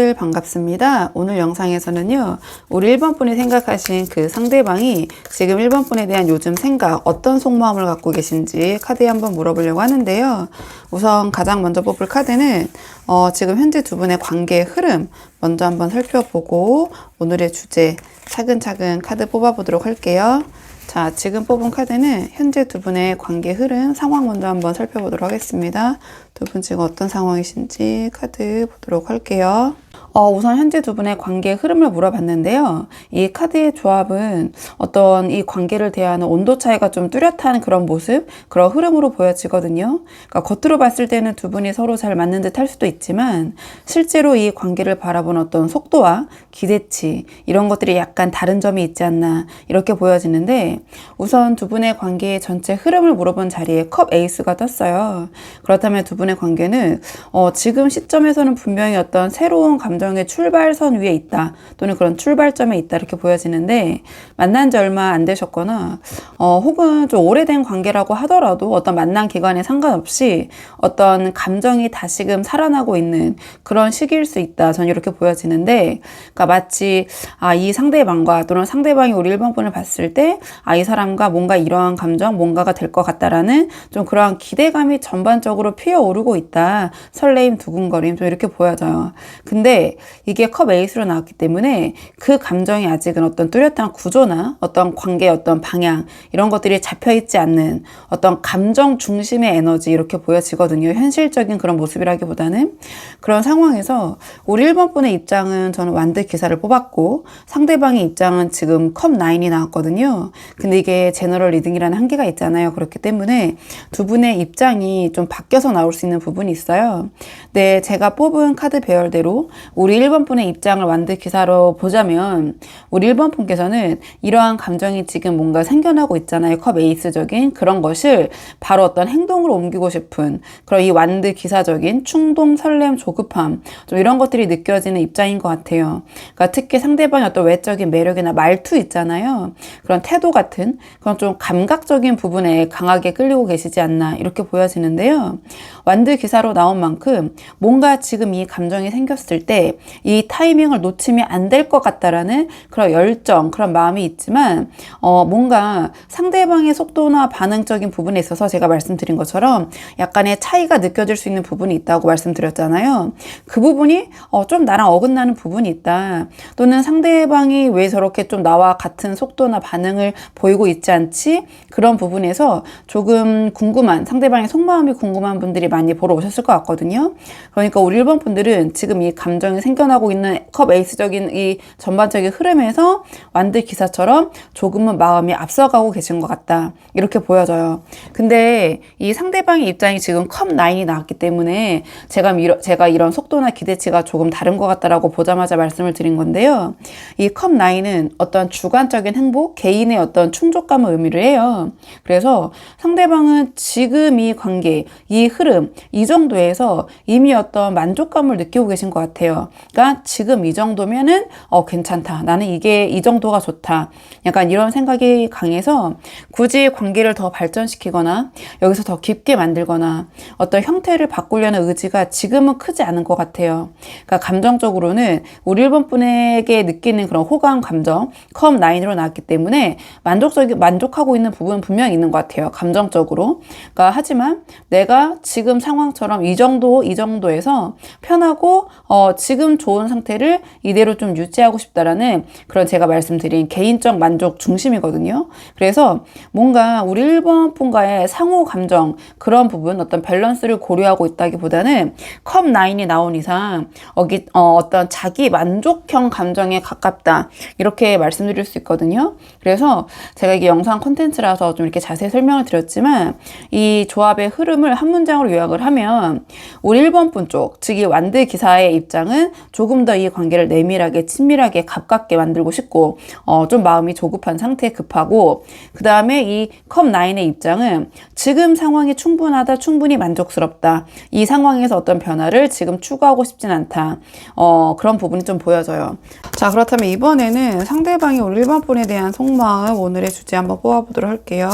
여러분들 반갑습니다. 오늘 영상에서는요, 우리 1번 분이 생각하신 그 상대방이 지금 1번 분에 대한 요즘 생각, 어떤 속마음을 갖고 계신지 카드에 한번 물어보려고 하는데요. 우선 가장 먼저 뽑을 카드는 지금 현재 두 분의 관계의 흐름 먼저 한번 살펴보고 오늘의 주제 차근차근 카드 뽑아보도록 할게요. 자, 지금 뽑은 카드는 현재 두 분의 관계 흐름 상황 먼저 한번 살펴보도록 하겠습니다. 두 분 지금 어떤 상황이신지 카드 보도록 할게요. 우선 현재 두 분의 관계의 흐름을 물어봤는데요. 이 카드의 조합은 어떤 이 관계를 대하는 온도 차이가 좀 뚜렷한 그런 모습, 그런 흐름으로 보여지거든요. 그러니까 겉으로 봤을 때는 두 분이 서로 잘 맞는 듯 할 수도 있지만 실제로 이 관계를 바라본 어떤 속도와 기대치 이런 것들이 약간 다른 점이 있지 않나 이렇게 보여지는데 우선 두 분의 관계의 전체 흐름을 물어본 자리에 컵 에이스가 떴어요. 그렇다면 두 분의 관계는 지금 시점에서는 분명히 어떤 새로운 감정의 출발선 위에 있다 또는 그런 출발점에 있다 이렇게 보여지는데 만난 지 얼마 안 되셨거나 혹은 좀 오래된 관계라고 하더라도 어떤 만난 기간에 상관없이 어떤 감정이 다시금 살아나고 있는 그런 시기일 수 있다 저는 이렇게 보여지는데 그러니까 마치 이 상대방과 또는 상대방이 우리 1번 분을 봤을 때 이 사람과 뭔가 이러한 감정 뭔가가 될 것 같다라는 좀 그러한 기대감이 전반적으로 피어오르고 있다 설레임 두근거림 좀 이렇게 보여져요. 근데 이게 컵 에이스로 나왔기 때문에 그 감정이 아직은 어떤 뚜렷한 구조나 어떤 관계 어떤 방향 이런 것들이 잡혀있지 않는 어떤 감정 중심의 에너지 이렇게 보여지거든요. 현실적인 그런 모습이라기보다는 그런 상황에서 우리 1번 분의 입장은 저는 완드 기사를 뽑았고 상대방의 입장은 지금 컵 9이 나왔거든요. 근데 이게 제너럴 리딩이라는 한계가 있잖아요. 그렇기 때문에 두 분의 입장이 좀 바뀌어서 나올 수 있는 부분이 있어요. 네, 제가 뽑은 카드 배열대로 우리 1번 분의 입장을 완드 기사로 보자면 우리 1번 분께서는 이러한 감정이 지금 뭔가 생겨나고 있잖아요. 컵 에이스적인 그런 것을 바로 어떤 행동으로 옮기고 싶은 그런 이 완드 기사적인 충동, 설렘, 조급함 좀 이런 것들이 느껴지는 입장인 것 같아요. 그러니까 특히 상대방의 어떤 외적인 매력이나 말투 있잖아요. 그런 태도 같은 그런 좀 감각적인 부분에 강하게 끌리고 계시지 않나 이렇게 보여지는데요. 완드 기사로 나온 만큼 뭔가 지금 이 감정이 생겼을 때 이 타이밍을 놓치면 안 될 것 같다라는 그런 열정, 그런 마음이 있지만 뭔가 상대방의 속도나 반응적인 부분에 있어서 제가 말씀드린 것처럼 약간의 차이가 느껴질 수 있는 부분이 있다고 말씀드렸잖아요. 그 부분이 좀 나랑 어긋나는 부분이 있다. 또는 상대방이 왜 저렇게 좀 나와 같은 속도나 반응을 보이고 있지 않지? 그런 부분에서 조금 궁금한, 상대방의 속마음이 궁금한 분들이 많이 보러 오셨을 것 같거든요. 그러니까 우리 1번 분들은 지금 이 감정이 생겨나고 있는 컵 에이스적인 이 전반적인 흐름에서 완드 기사처럼 조금은 마음이 앞서가고 계신 것 같다. 이렇게 보여져요. 근데 이 상대방의 입장이 지금 컵 9이 나왔기 때문에 제가 이런 속도나 기대치가 조금 다른 것 같다라고 보자마자 말씀을 드린 건데요. 이 컵 9은 어떤 주관적인 행복, 개인의 어떤 충족감을 의미를 해요. 그래서 상대방은 지금 이 관계, 이 흐름, 이 정도에서 이미 어떤 만족감을 느끼고 계신 것 같아요. 그러니까 지금 이 정도면은 괜찮다. 나는 이게 이 정도가 좋다. 약간 이런 생각이 강해서 굳이 관계를 더 발전시키거나 여기서 더 깊게 만들거나 어떤 형태를 바꾸려는 의지가 지금은 크지 않은 것 같아요. 그러니까 감정적으로는 우리 1번 분에게 느끼는 그런 호감 감정 컵 9으로 나왔기 때문에 만족하고 있는 부분은 분명히 있는 것 같아요. 감정적으로. 그러니까 하지만 내가 지금 상황처럼 이 정도에서 편하고 지금 좋은 상태를 이대로 좀 유지하고 싶다라는 그런 제가 말씀드린 개인적 만족 중심이거든요. 그래서 뭔가 우리 1번 분과의 상호 감정 그런 부분 어떤 밸런스를 고려하고 있다기보다는 컵 9이 나온 이상 어떤 자기 만족형 감정에 가깝다 이렇게 말씀드릴 수 있거든요. 그래서 제가 이게 영상 콘텐츠라서 좀 이렇게 자세히 설명을 드렸지만 이 조합의 흐름을 한 문장으로 요약을 하면 우리 1번 분 쪽, 즉 이 완드 기사의 입장은 조금 더 이 관계를 내밀하게 친밀하게 가깝게 만들고 싶고 좀 마음이 조급한 상태에 급하고 그 다음에 이 컵 9의 입장은 지금 상황이 충분하다 충분히 만족스럽다 이 상황에서 어떤 변화를 지금 추구하고 싶진 않다 그런 부분이 좀 보여져요. 자, 그렇다면 이번에는 상대방이 우리 1번 분에 대한 속마음 오늘의 주제 한번 뽑아보도록 할게요.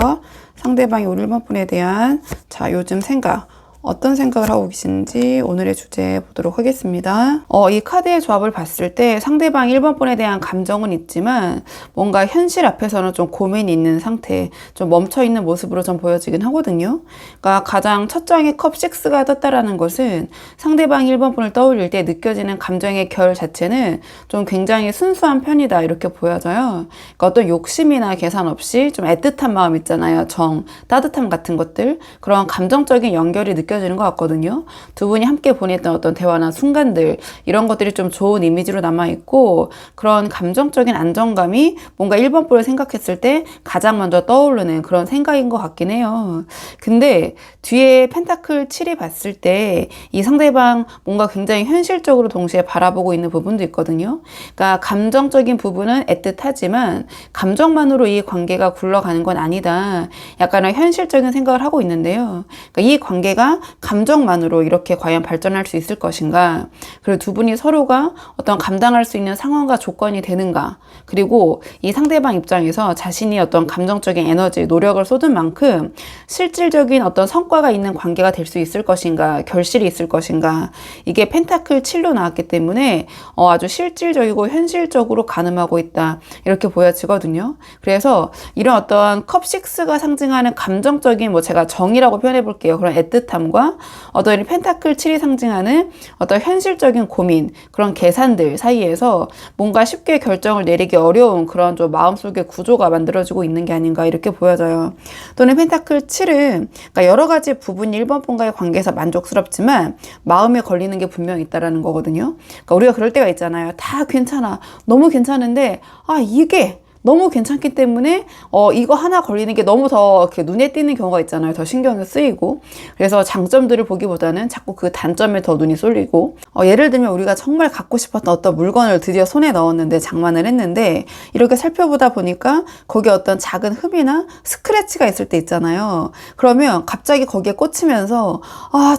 상대방이 우리 1번 분에 대한 요즘 생각 어떤 생각을 하고 계신지 오늘의 주제 보도록 하겠습니다. 이 카드의 조합을 봤을 때 상대방 1번 분에 대한 감정은 있지만 뭔가 현실 앞에서는 좀 고민이 있는 상태, 좀 멈춰있는 모습으로 좀 보여지긴 하거든요. 그러니까 가장 첫 장의 컵 6가 떴다라는 것은 상대방 1번 분을 떠올릴 때 느껴지는 감정의 결 자체는 좀 굉장히 순수한 편이다 이렇게 보여져요. 그러니까 어떤 욕심이나 계산 없이 좀 애틋한 마음 있잖아요. 정, 따뜻함 같은 것들, 그런 감정적인 연결이 느껴지는 것 같거든요. 두 분이 함께 보냈던 어떤 대화나 순간들, 이런 것들이 좀 좋은 이미지로 남아있고, 그런 감정적인 안정감이 뭔가 1번 분을 생각했을 때 가장 먼저 떠오르는 그런 생각인 것 같긴 해요. 근데 뒤에 펜타클 7이 봤을 때 이 상대방 뭔가 굉장히 현실적으로 동시에 바라보고 있는 부분도 있거든요. 그러니까 감정적인 부분은 애틋하지만 감정만으로 이 관계가 굴러가는 건 아니다. 약간의 현실적인 생각을 하고 있는데요. 그러니까 이 관계가 감정만으로 이렇게 과연 발전할 수 있을 것인가? 그리고 두 분이 서로가 어떤 감당할 수 있는 상황과 조건이 되는가? 그리고 이 상대방 입장에서 자신이 어떤 감정적인 에너지, 노력을 쏟은 만큼 실질적인 어떤 성과가 있는 관계가 될 수 있을 것인가? 결실이 있을 것인가? 이게 펜타클 7로 나왔기 때문에 아주 실질적이고 현실적으로 가늠하고 있다. 이렇게 보여지거든요. 그래서 이런 어떤 컵 6가 상징하는 감정적인 제가 정이라고 표현해 볼게요. 그런 애틋함과 어떤 이 펜타클 7이 상징하는 어떤 현실적인 고민, 그런 계산들 사이에서 뭔가 쉽게 결정을 내리기 어려운 그런 좀 마음속의 구조가 만들어지고 있는 게 아닌가 이렇게 보여져요. 또는 펜타클 7은 그러니까 여러 가지 부분이 1번 분과의 관계에서 만족스럽지만 마음에 걸리는 게 분명히 있다라는 거거든요. 그러니까 우리가 그럴 때가 있잖아요. 다 괜찮아. 너무 괜찮은데 이게 너무 괜찮기 때문에 이거 하나 걸리는 게 너무 더 이렇게 눈에 띄는 경우가 있잖아요. 더 신경이 쓰이고. 그래서 장점들을 보기보다는 자꾸 그 단점에 더 눈이 쏠리고, 예를 들면 우리가 정말 갖고 싶었던 어떤 물건을 드디어 손에 넣었는데 장만을 했는데 이렇게 살펴보다 보니까 거기에 어떤 작은 흠이나 스크래치가 있을 때 있잖아요. 그러면 갑자기 거기에 꽂히면서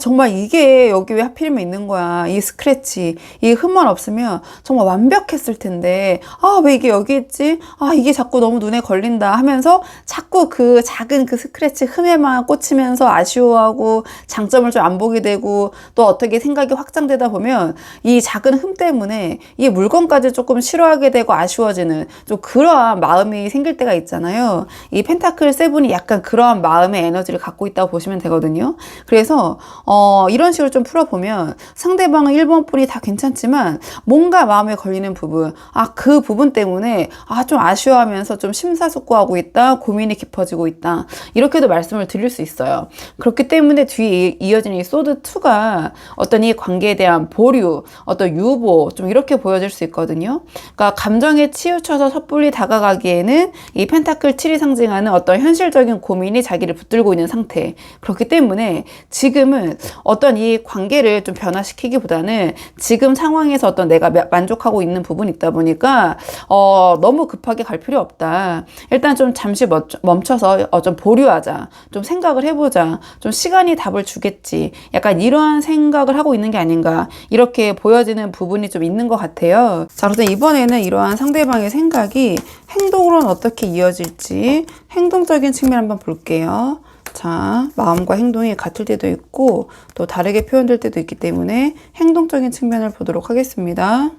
정말 이게 여기 왜 하필이면 있는 거야. 이 스크래치, 이 흠만 없으면 정말 완벽했을 텐데 왜 이게 여기 있지? 이게 자꾸 너무 눈에 걸린다 하면서 자꾸 그 작은 그 스크래치 흠에만 꽂히면서 아쉬워하고 장점을 좀 안 보게 되고, 또 어떻게 생각이 확장되다 보면 이 작은 흠 때문에 이 물건까지 조금 싫어하게 되고 아쉬워지는 좀 그러한 마음이 생길 때가 있잖아요. 이 펜타클 7이 약간 그러한 마음의 에너지를 갖고 있다고 보시면 되거든요. 그래서 이런 식으로 좀 풀어보면 상대방은 1번 분이 다 괜찮지만 뭔가 마음에 걸리는 부분, 그 부분 때문에 좀 아쉬워하면서 좀 심사숙고하고 있다, 고민이 깊어지고 있다, 이렇게도 말씀을 드릴 수 있어요. 그렇기 때문에 뒤에 이어지는 이 소드 2가 어떤 이 관계에 대한 보류, 어떤 유보, 좀 이렇게 보여질 수 있거든요. 그러니까 감정에 치우쳐서 섣불리 다가가기에는 이 펜타클 7이 상징하는 어떤 현실적인 고민이 자기를 붙들고 있는 상태. 그렇기 때문에 지금은 어떤 이 관계를 좀 변화시키기보다는 지금 상황에서 어떤 내가 만족하고 있는 부분이 있다 보니까 너무 급하게 갈 필요 없다. 일단 좀 잠시 멈춰서 좀 보류하자. 좀 생각을 해보자. 좀 시간이 답을 주겠지. 약간 이러한 생각을 하고 있는 게 아닌가. 이렇게 보여지는 부분이 좀 있는 것 같아요. 자, 그래서 이번에는 이러한 상대방의 생각이 행동으로는 어떻게 이어질지 행동적인 측면 한번 볼게요. 자, 마음과 행동이 같을 때도 있고 또 다르게 표현될 때도 있기 때문에 행동적인 측면을 보도록 하겠습니다.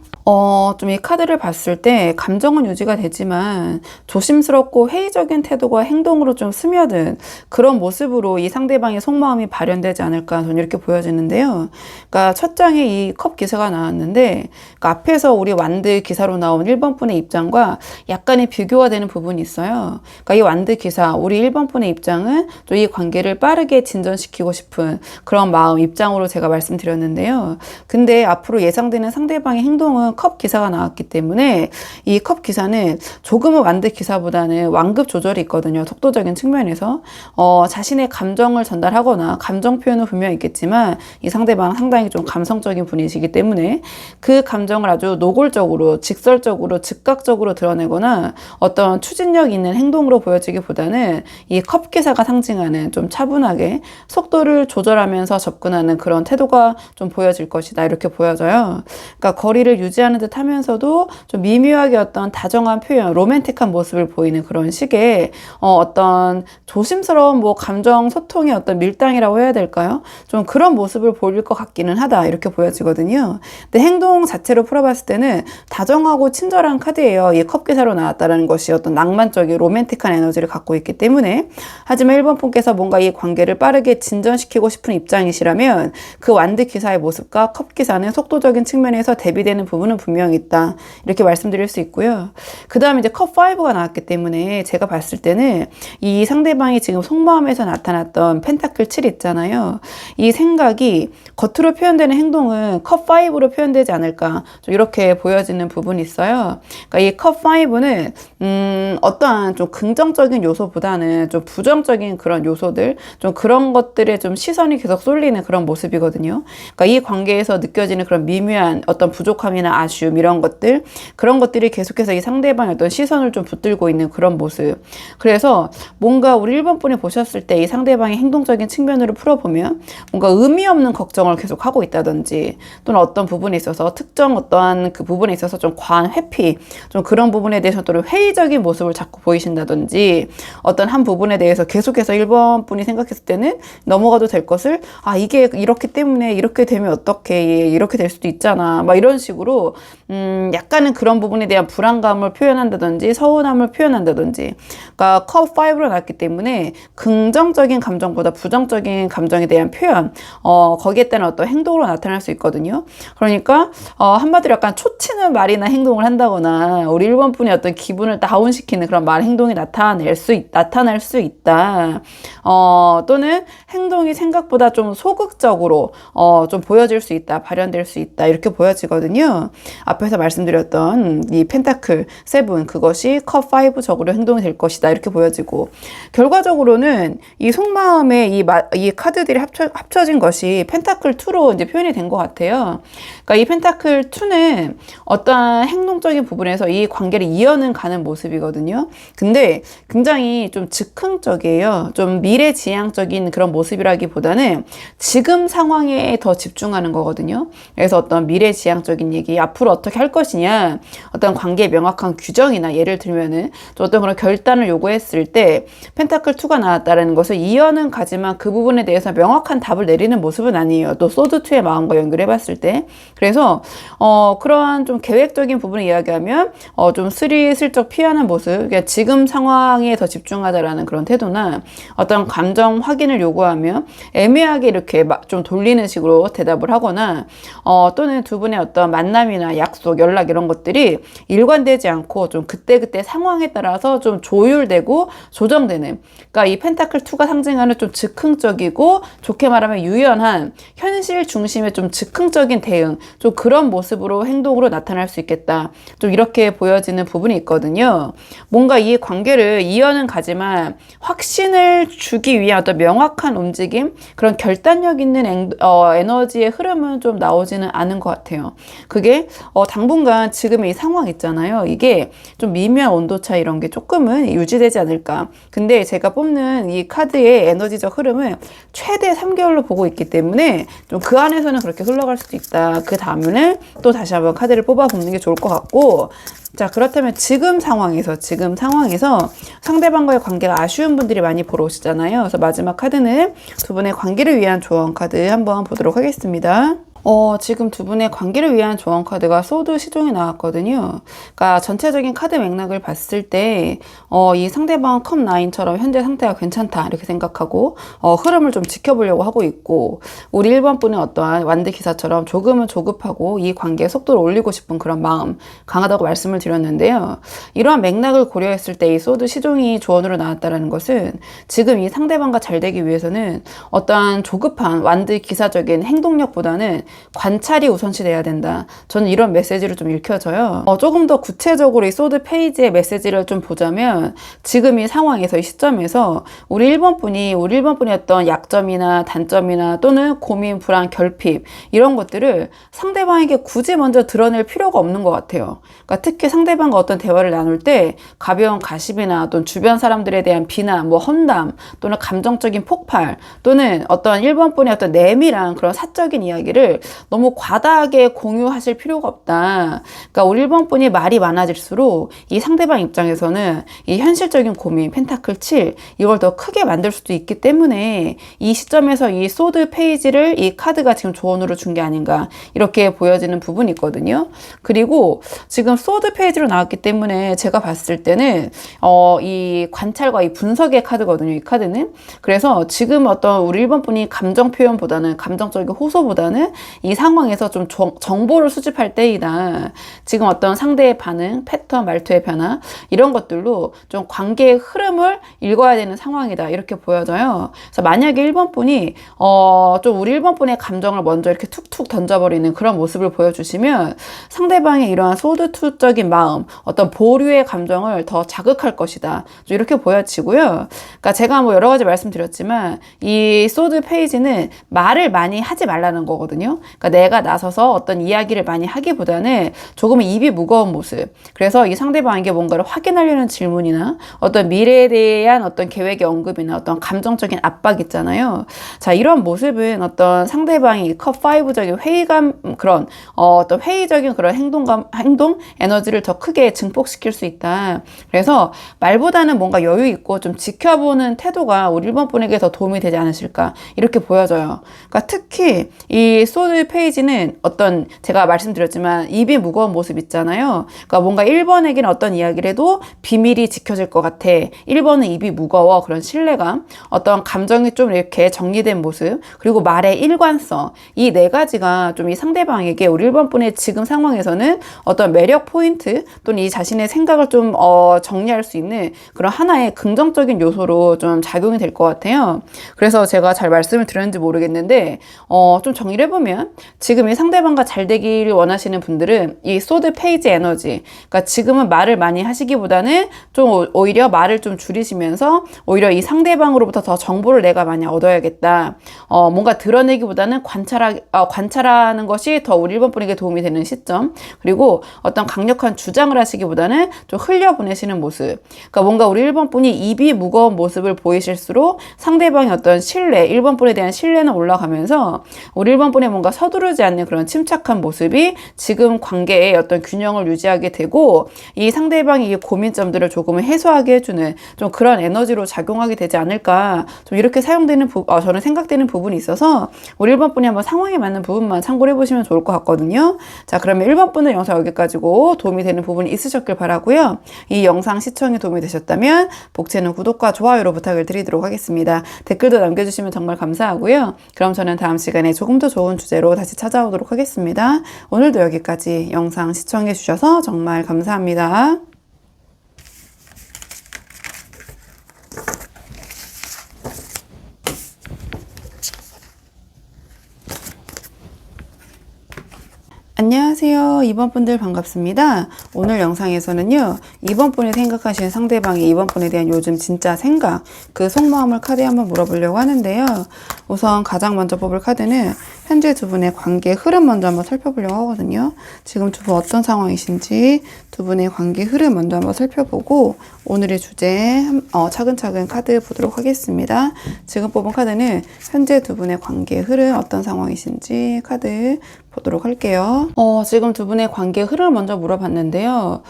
좀 이 카드를 봤을 때 감정은 유지가 되지만 조심스럽고 회의적인 태도가 행동으로 좀 스며든 그런 모습으로 이 상대방의 속마음이 발현되지 않을까 저는 이렇게 보여지는데요. 그러니까 첫 장에 이 컵 기사가 나왔는데 그러니까 앞에서 우리 완드 기사로 나온 1번 분의 입장과 약간의 비교가 되는 부분이 있어요. 그러니까 이 완드 기사, 우리 1번 분의 입장은 또 이 관계를 빠르게 진전시키고 싶은 그런 마음, 입장으로 제가 말씀드렸는데요. 근데 앞으로 예상되는 상대방의 행동은 컵 기사가 나왔기 때문에 이 컵 기사는 조금은 완드 기사보다는 완급 조절이 있거든요. 속도적인 측면에서 자신의 감정을 전달하거나 감정 표현은 분명히 있겠지만 이 상대방은 상당히 좀 감성적인 분이시기 때문에 그 감정을 아주 노골적으로 직설적으로 즉각적으로 드러내거나 어떤 추진력 있는 행동으로 보여지기보다는 이 컵 기사가 상징하는 좀 차분하게 속도를 조절하면서 접근하는 그런 태도가 좀 보여질 것이다 이렇게 보여져요. 그러니까 거리를 유지하는 견제하는 듯 하면서도 좀 미묘하게 어떤 다정한 표현, 로맨틱한 모습을 보이는 그런 식의 어떤 조심스러운 뭐 감정 소통의 어떤 밀당이라고 해야 될까요? 좀 그런 모습을 보일 것 같기는 하다, 이렇게 보여지거든요. 근데 행동 자체로 풀어봤을 때는 다정하고 친절한 카드예요. 이 컵 기사로 나왔다는 것이 어떤 낭만적인 로맨틱한 에너지를 갖고 있기 때문에. 하지만 1번 분께서 뭔가 이 관계를 빠르게 진전시키고 싶은 입장이시라면 그 완드 기사의 모습과 컵 기사는 속도적인 측면에서 대비되는 부분은 분명히 있다, 이렇게 말씀드릴 수 있고요. 그 다음에 이제 컵 5가 나왔기 때문에 제가 봤을 때는 이 상대방이 지금 속마음에서 나타났던 펜타클 7 있잖아요. 이 생각이 겉으로 표현되는 행동은 컵 5로 표현되지 않을까, 좀 이렇게 보여지는 부분이 있어요. 그러니까 이 컵 5는 어떠한 좀 긍정적인 요소보다는 좀 부정적인 그런 요소들, 좀 그런 것들에 좀 시선이 계속 쏠리는 그런 모습이거든요. 그러니까 이 관계에서 느껴지는 그런 미묘한 어떤 부족함이나 아쉬움, 이런 것들, 그런 것들이 계속해서 이 상대방의 어떤 시선을 좀 붙들고 있는 그런 모습. 그래서 뭔가 우리 1번 분이 보셨을 때 이 상대방의 행동적인 측면으로 풀어보면 뭔가 의미 없는 걱정을 계속 하고 있다든지, 또는 어떤 부분에 있어서 특정 어떠한 그 부분에 있어서 좀 과한 회피, 좀 그런 부분에 대해서 또 회의적인 모습을 자꾸 보이신다든지, 어떤 한 부분에 대해서 계속해서 1번 분이 생각했을 때는 넘어가도 될 것을, 아 이게 이렇기 때문에 이렇게 되면 어떻게, 이렇게 될 수도 있잖아, 막 이런 식으로 약간은 그런 부분에 대한 불안감을 표현한다든지 서운함을 표현한다든지. 그러니까 컵 5로 나왔기 때문에 긍정적인 감정보다 부정적인 감정에 대한 표현, 거기에 따른 어떤 행동으로 나타날 수 있거든요. 그러니까 한마디로 약간 초치는 말이나 행동을 한다거나, 우리 1번 분이 어떤 기분을 다운시키는 그런 말, 행동이 나타날 수 있다. 또는 행동이 생각보다 좀 소극적으로 좀 보여질 수 있다, 발현될 수 있다, 이렇게 보여지거든요. 앞에서 말씀드렸던 이 펜타클 7, 그것이 컵 5적으로 행동이 될 것이다, 이렇게 보여지고, 결과적으로는 이 속마음에 이 카드들이 합쳐진 것이 펜타클 2로 이제 표현이 된 것 같아요. 그러니까 이 펜타클 2는 어떠한 행동적인 부분에서 이 관계를 이어는 가는 모습이거든요. 근데 굉장히 좀 즉흥적이에요. 좀 미래지향적인 그런 모습이라기보다는 지금 상황에 더 집중하는 거거든요. 그래서 어떤 미래지향적인 얘기, 앞으로 어떻게 할 것이냐, 어떤 관계의 명확한 규정이나, 예를 들면은 좀 어떤 그런 결단을 요구했을 때 펜타클 2가 나왔다는 것을 이어는 가지만 그 부분에 대해서 명확한 답을 내리는 모습은 아니에요. 또 소드 2의 마음과 연결해 봤을 때. 그래서 그러한 좀 계획적인 부분을 이야기하면 좀 스리슬쩍 피하는 모습, 그러니까 지금 상황에 더 집중하자라는 그런 태도나, 어떤 감정 확인을 요구하면 애매하게 이렇게 좀 돌리는 식으로 대답을 하거나, 또는 두 분의 어떤 만남이나 약속, 연락, 이런 것들이 일관되지 않고 좀 그때그때 상황에 따라서 좀 조율되고 조정되는, 그러니까 이 펜타클 2가 상징하는 좀 즉흥적이고, 좋게 말하면 유연한 현실 중심의 좀 즉흥적인 대응, 좀 그런 모습으로, 행동으로 나타날 수 있겠다, 좀 이렇게 보여지는 부분이 있거든요. 뭔가 이 관계를 이어는 가지만 확신을 주기 위한 어떤 명확한 움직임, 그런 결단력 있는 에너지의 흐름은 좀 나오지는 않은 것 같아요. 그게 당분간 지금의 이 상황 있잖아요. 이게 좀 미묘한 온도차, 이런 게 조금은 유지되지 않을까. 근데 제가 뽑는 이 카드의 에너지적 흐름은 최대 3개월로 보고 있기 때문에 좀 그 안에서는 그렇게 흘러갈 수도 있다. 그 다음에는 또 다시 한번 카드를 뽑아 보는 게 좋을 것 같고, 자, 그렇다면 지금 상황에서 상대방과의 관계가 아쉬운 분들이 많이 보러 오시잖아요. 그래서 마지막 카드는 두 분의 관계를 위한 조언 카드 한번 보도록 하겠습니다. 지금 두 분의 관계를 위한 조언 카드가 소드 시종이 나왔거든요. 그러니까 전체적인 카드 맥락을 봤을 때 이 상대방 컵 9처럼 현재 상태가 괜찮다, 이렇게 생각하고 흐름을 좀 지켜보려고 하고 있고, 우리 1번 분은 어떠한 완드 기사처럼 조금은 조급하고 이 관계의 속도를 올리고 싶은 그런 마음 강하다고 말씀을 드렸는데요. 이러한 맥락을 고려했을 때 이 소드 시종이 조언으로 나왔다는 것은 지금 이 상대방과 잘 되기 위해서는 어떠한 조급한 완드 기사적인 행동력보다는 관찰이 우선시돼야 된다. 저는 이런 메시지를 좀 읽혀져요. 조금 더 구체적으로 이 소드 페이지의 메시지를 좀 보자면, 지금 이 상황에서, 이 시점에서 우리 1번 분이 어떤 약점이나 단점이나, 또는 고민, 불안, 결핍, 이런 것들을 상대방에게 굳이 먼저 드러낼 필요가 없는 것 같아요. 그러니까 특히 상대방과 어떤 대화를 나눌 때 가벼운 가십이나 또는 주변 사람들에 대한 비난, 험담, 또는 감정적인 폭발, 또는 어떤 1번 분의 어떤 내밀한 그런 사적인 이야기를 너무 과다하게 공유하실 필요가 없다. 그러니까 우리 1번 분이 말이 많아질수록 이 상대방 입장에서는 이 현실적인 고민, 펜타클 7 이걸 더 크게 만들 수도 있기 때문에 이 시점에서 이 소드 페이지를 이 카드가 지금 조언으로 준 게 아닌가 이렇게 보여지는 부분이 있거든요. 그리고 지금 소드 페이지로 나왔기 때문에 제가 봤을 때는 이 관찰과 이 분석의 카드거든요. 이 카드는. 그래서 지금 어떤 우리 1번 분이 감정 표현보다는 감정적인 호소보다는 이 상황에서 좀 정보를 수집할 때이다. 지금 어떤 상대의 반응, 패턴, 말투의 변화 이런 것들로 좀 관계의 흐름을 읽어야 되는 상황이다. 이렇게 보여져요. 그래서 만약에 1번 분이 좀 우리 1번 분의 감정을 먼저 이렇게 툭툭 던져버리는 그런 모습을 보여주시면 상대방의 이러한 소드투적인 마음, 어떤 보류의 감정을 더 자극할 것이다. 이렇게 보여지고요. 그러니까 제가 뭐 여러 가지 말씀드렸지만 이 소드 페이지는 말을 많이 하지 말라는 거거든요. 그러니까 내가 나서서 어떤 이야기를 많이 하기보다는 조금 입이 무거운 모습. 그래서 이 상대방에게 뭔가를 확인하려는 질문이나 어떤 미래에 대한 어떤 계획의 언급이나 어떤 감정적인 압박 있잖아요. 자, 이런 모습은 어떤 상대방이 컵 5적인 회의감 그런 어떤 회의적인 그런 행동 에너지를 더 크게 증폭시킬 수 있다. 그래서 말보다는 뭔가 여유 있고 좀 지켜보는 태도가 우리 1번 분에게 더 도움이 되지 않으실까 이렇게 보여져요. 그러니까 특히 이 소드 페이지는 어떤 제가 말씀드렸지만 입이 무거운 모습 있잖아요. 그러니까 뭔가 1번에게는 어떤 이야기를 해도 비밀이 지켜질 것 같아. 1번은 입이 무거워. 그런 신뢰감, 어떤 감정이 좀 이렇게 정리된 모습, 그리고 말의 일관성 이 네 가지가 좀 이 상대방에게 우리 1번 분의 지금 상황에서는 어떤 매력 포인트 또는 이 자신의 생각을 좀 정리할 수 있는 그런 하나의 긍정적인 요소로 좀 작용이 될 것 같아요. 그래서 제가 잘 말씀을 드렸는지 모르겠는데 좀 정리를 해보면 지금 이 상대방과 잘 되기를 원하시는 분들은 이 소드 페이지 에너지, 그러니까 지금은 말을 많이 하시기보다는 좀 오히려 말을 좀 줄이시면서 오히려 이 상대방으로부터 더 정보를 내가 많이 얻어야겠다. 뭔가 드러내기보다는 관찰하는 것이 더 우리 1번 분에게 도움이 되는 시점. 그리고 어떤 강력한 주장을 하시기보다는 좀 흘려보내시는 모습. 그러니까 뭔가 우리 1번 분이 입이 무거운 모습을 보이실수록 상대방의 어떤 신뢰, 1번 분에 대한 신뢰는 올라가면서 우리 1번 분의 뭔가 서두르지 않는 그런 침착한 모습이 지금 관계의 어떤 균형을 유지하게 되고 이 상대방의 이 고민점들을 조금은 해소하게 해주는 좀 그런 에너지로 작용하게 되지 않을까 좀 이렇게 사용되는 저는 생각되는 부분이 있어서 우리 1번 분이 한번 상황에 맞는 부분만 참고를 해보시면 좋을 것 같거든요. 자, 그러면 1번 분은 영상 여기까지고 도움이 되는 부분이 있으셨길 바라고요. 이 영상 시청에 도움이 되셨다면 복채는 구독과 좋아요로 부탁을 드리도록 하겠습니다. 댓글도 남겨주시면 정말 감사하고요. 그럼 저는 다음 시간에 조금 더 좋은 주제로 다시 찾아오도록 하겠습니다. 오늘도 여기까지 영상 시청해 주셔서 정말 감사합니다. 안녕하세요. 2번 분들 반갑습니다. 오늘 영상에서는요, 2번 분이 생각하시는 상대방의 2번 분에 대한 요즘 진짜 생각, 그 속마음을 카드에 한번 물어보려고 하는데요. 우선 가장 먼저 뽑을 카드는 현재 두 분의 관계 흐름 먼저 한번 살펴보려고 하거든요. 지금 두 분 어떤 상황이신지 두 분의 관계 흐름 먼저 한번 살펴보고 오늘의 주제 차근차근 카드 보도록 하겠습니다. 지금 뽑은 카드는 현재 두 분의 관계 흐름 어떤 상황이신지 카드 보도록 할게요. 지금 두 분의 관계 흐름을 먼저 물어봤는데요.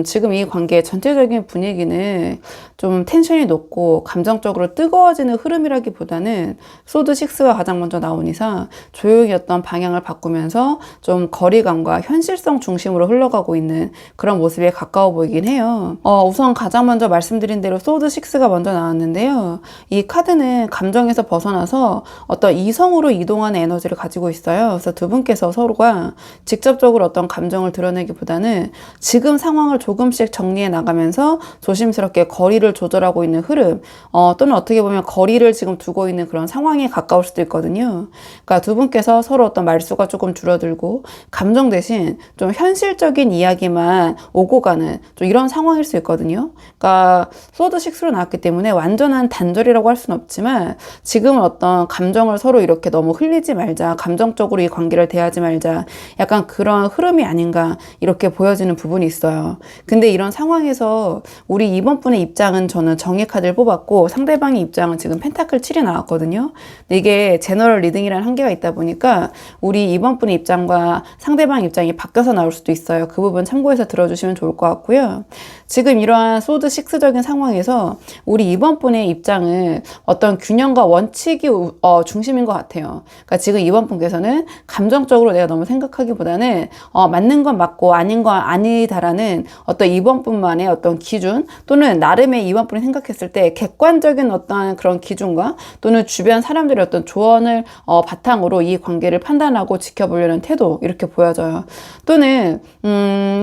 지금 이 관계의 전체적인 분위기는 좀 텐션이 높고 감정적으로 뜨거워지는 흐름이라기보다는 소드 6가 가장 먼저 나온 이상 조용히 어떤 방향을 바꾸면서 좀 거리감과 현실성 중심으로 흘러가고 있는 그런 모습에 가까워 보이긴 해요. 우선 가장 먼저 말씀드린 대로 소드 6가 먼저 나왔는데요. 이 카드는 감정에서 벗어나서 어떤 이성으로 이동하는 에너지를 가지고 있어요. 그래서 두 분께서 서로가 직접적으로 어떤 감정을 드러내기보다는 지금 상황을 조금씩 정리해 나가면서 조심스럽게 거리를 조절하고 있는 흐름, 또는 어떻게 보면 거리를 지금 두고 있는 그런 상황에 가까울 수도 있거든요. 그러니까 두 분께서 서로 어떤 말수가 조금 줄어들고 감정 대신 좀 현실적인 이야기만 오고 가는 좀 이런 상황일 수 있거든요. 그러니까 소드 6로 나왔기 때문에 완전한 단절이라고 할 수는 없지만 지금은 어떤 감정을 서로 이렇게 너무 흘리지 말자, 감정적으로 이 관계를 대하지 말자, 약간 그런 흐름이 아닌가 이렇게 보여집니다. 느껴지는 부분이 있어요. 근데 이런 상황에서 우리 이번 분의 입장은 저는 정의 카드를 뽑았고 상대방의 입장은 지금 펜타클 7이 나왔거든요. 근데 이게 제너럴 리딩이라는 한계가 있다 보니까 우리 이번 분의 입장과 상대방 입장이 바뀌어서 나올 수도 있어요. 그 부분 참고해서 들어주시면 좋을 것 같고요. 지금 이러한 소드 6적인 상황에서 우리 이번 분의 입장은 어떤 균형과 원칙이 중심인 것 같아요. 그러니까 지금 이번 분께서는 감정적으로 내가 너무 생각하기보다는 맞는 건 맞고 아닌 건 아니다라는 어떤 이번 분만의 어떤 기준 또는 나름의 이번 분이 생각했을 때 객관적인 어떤 그런 기준과 또는 주변 사람들의 어떤 조언을 바탕으로 이 관계를 판단하고 지켜보려는 태도 이렇게 보여져요. 또는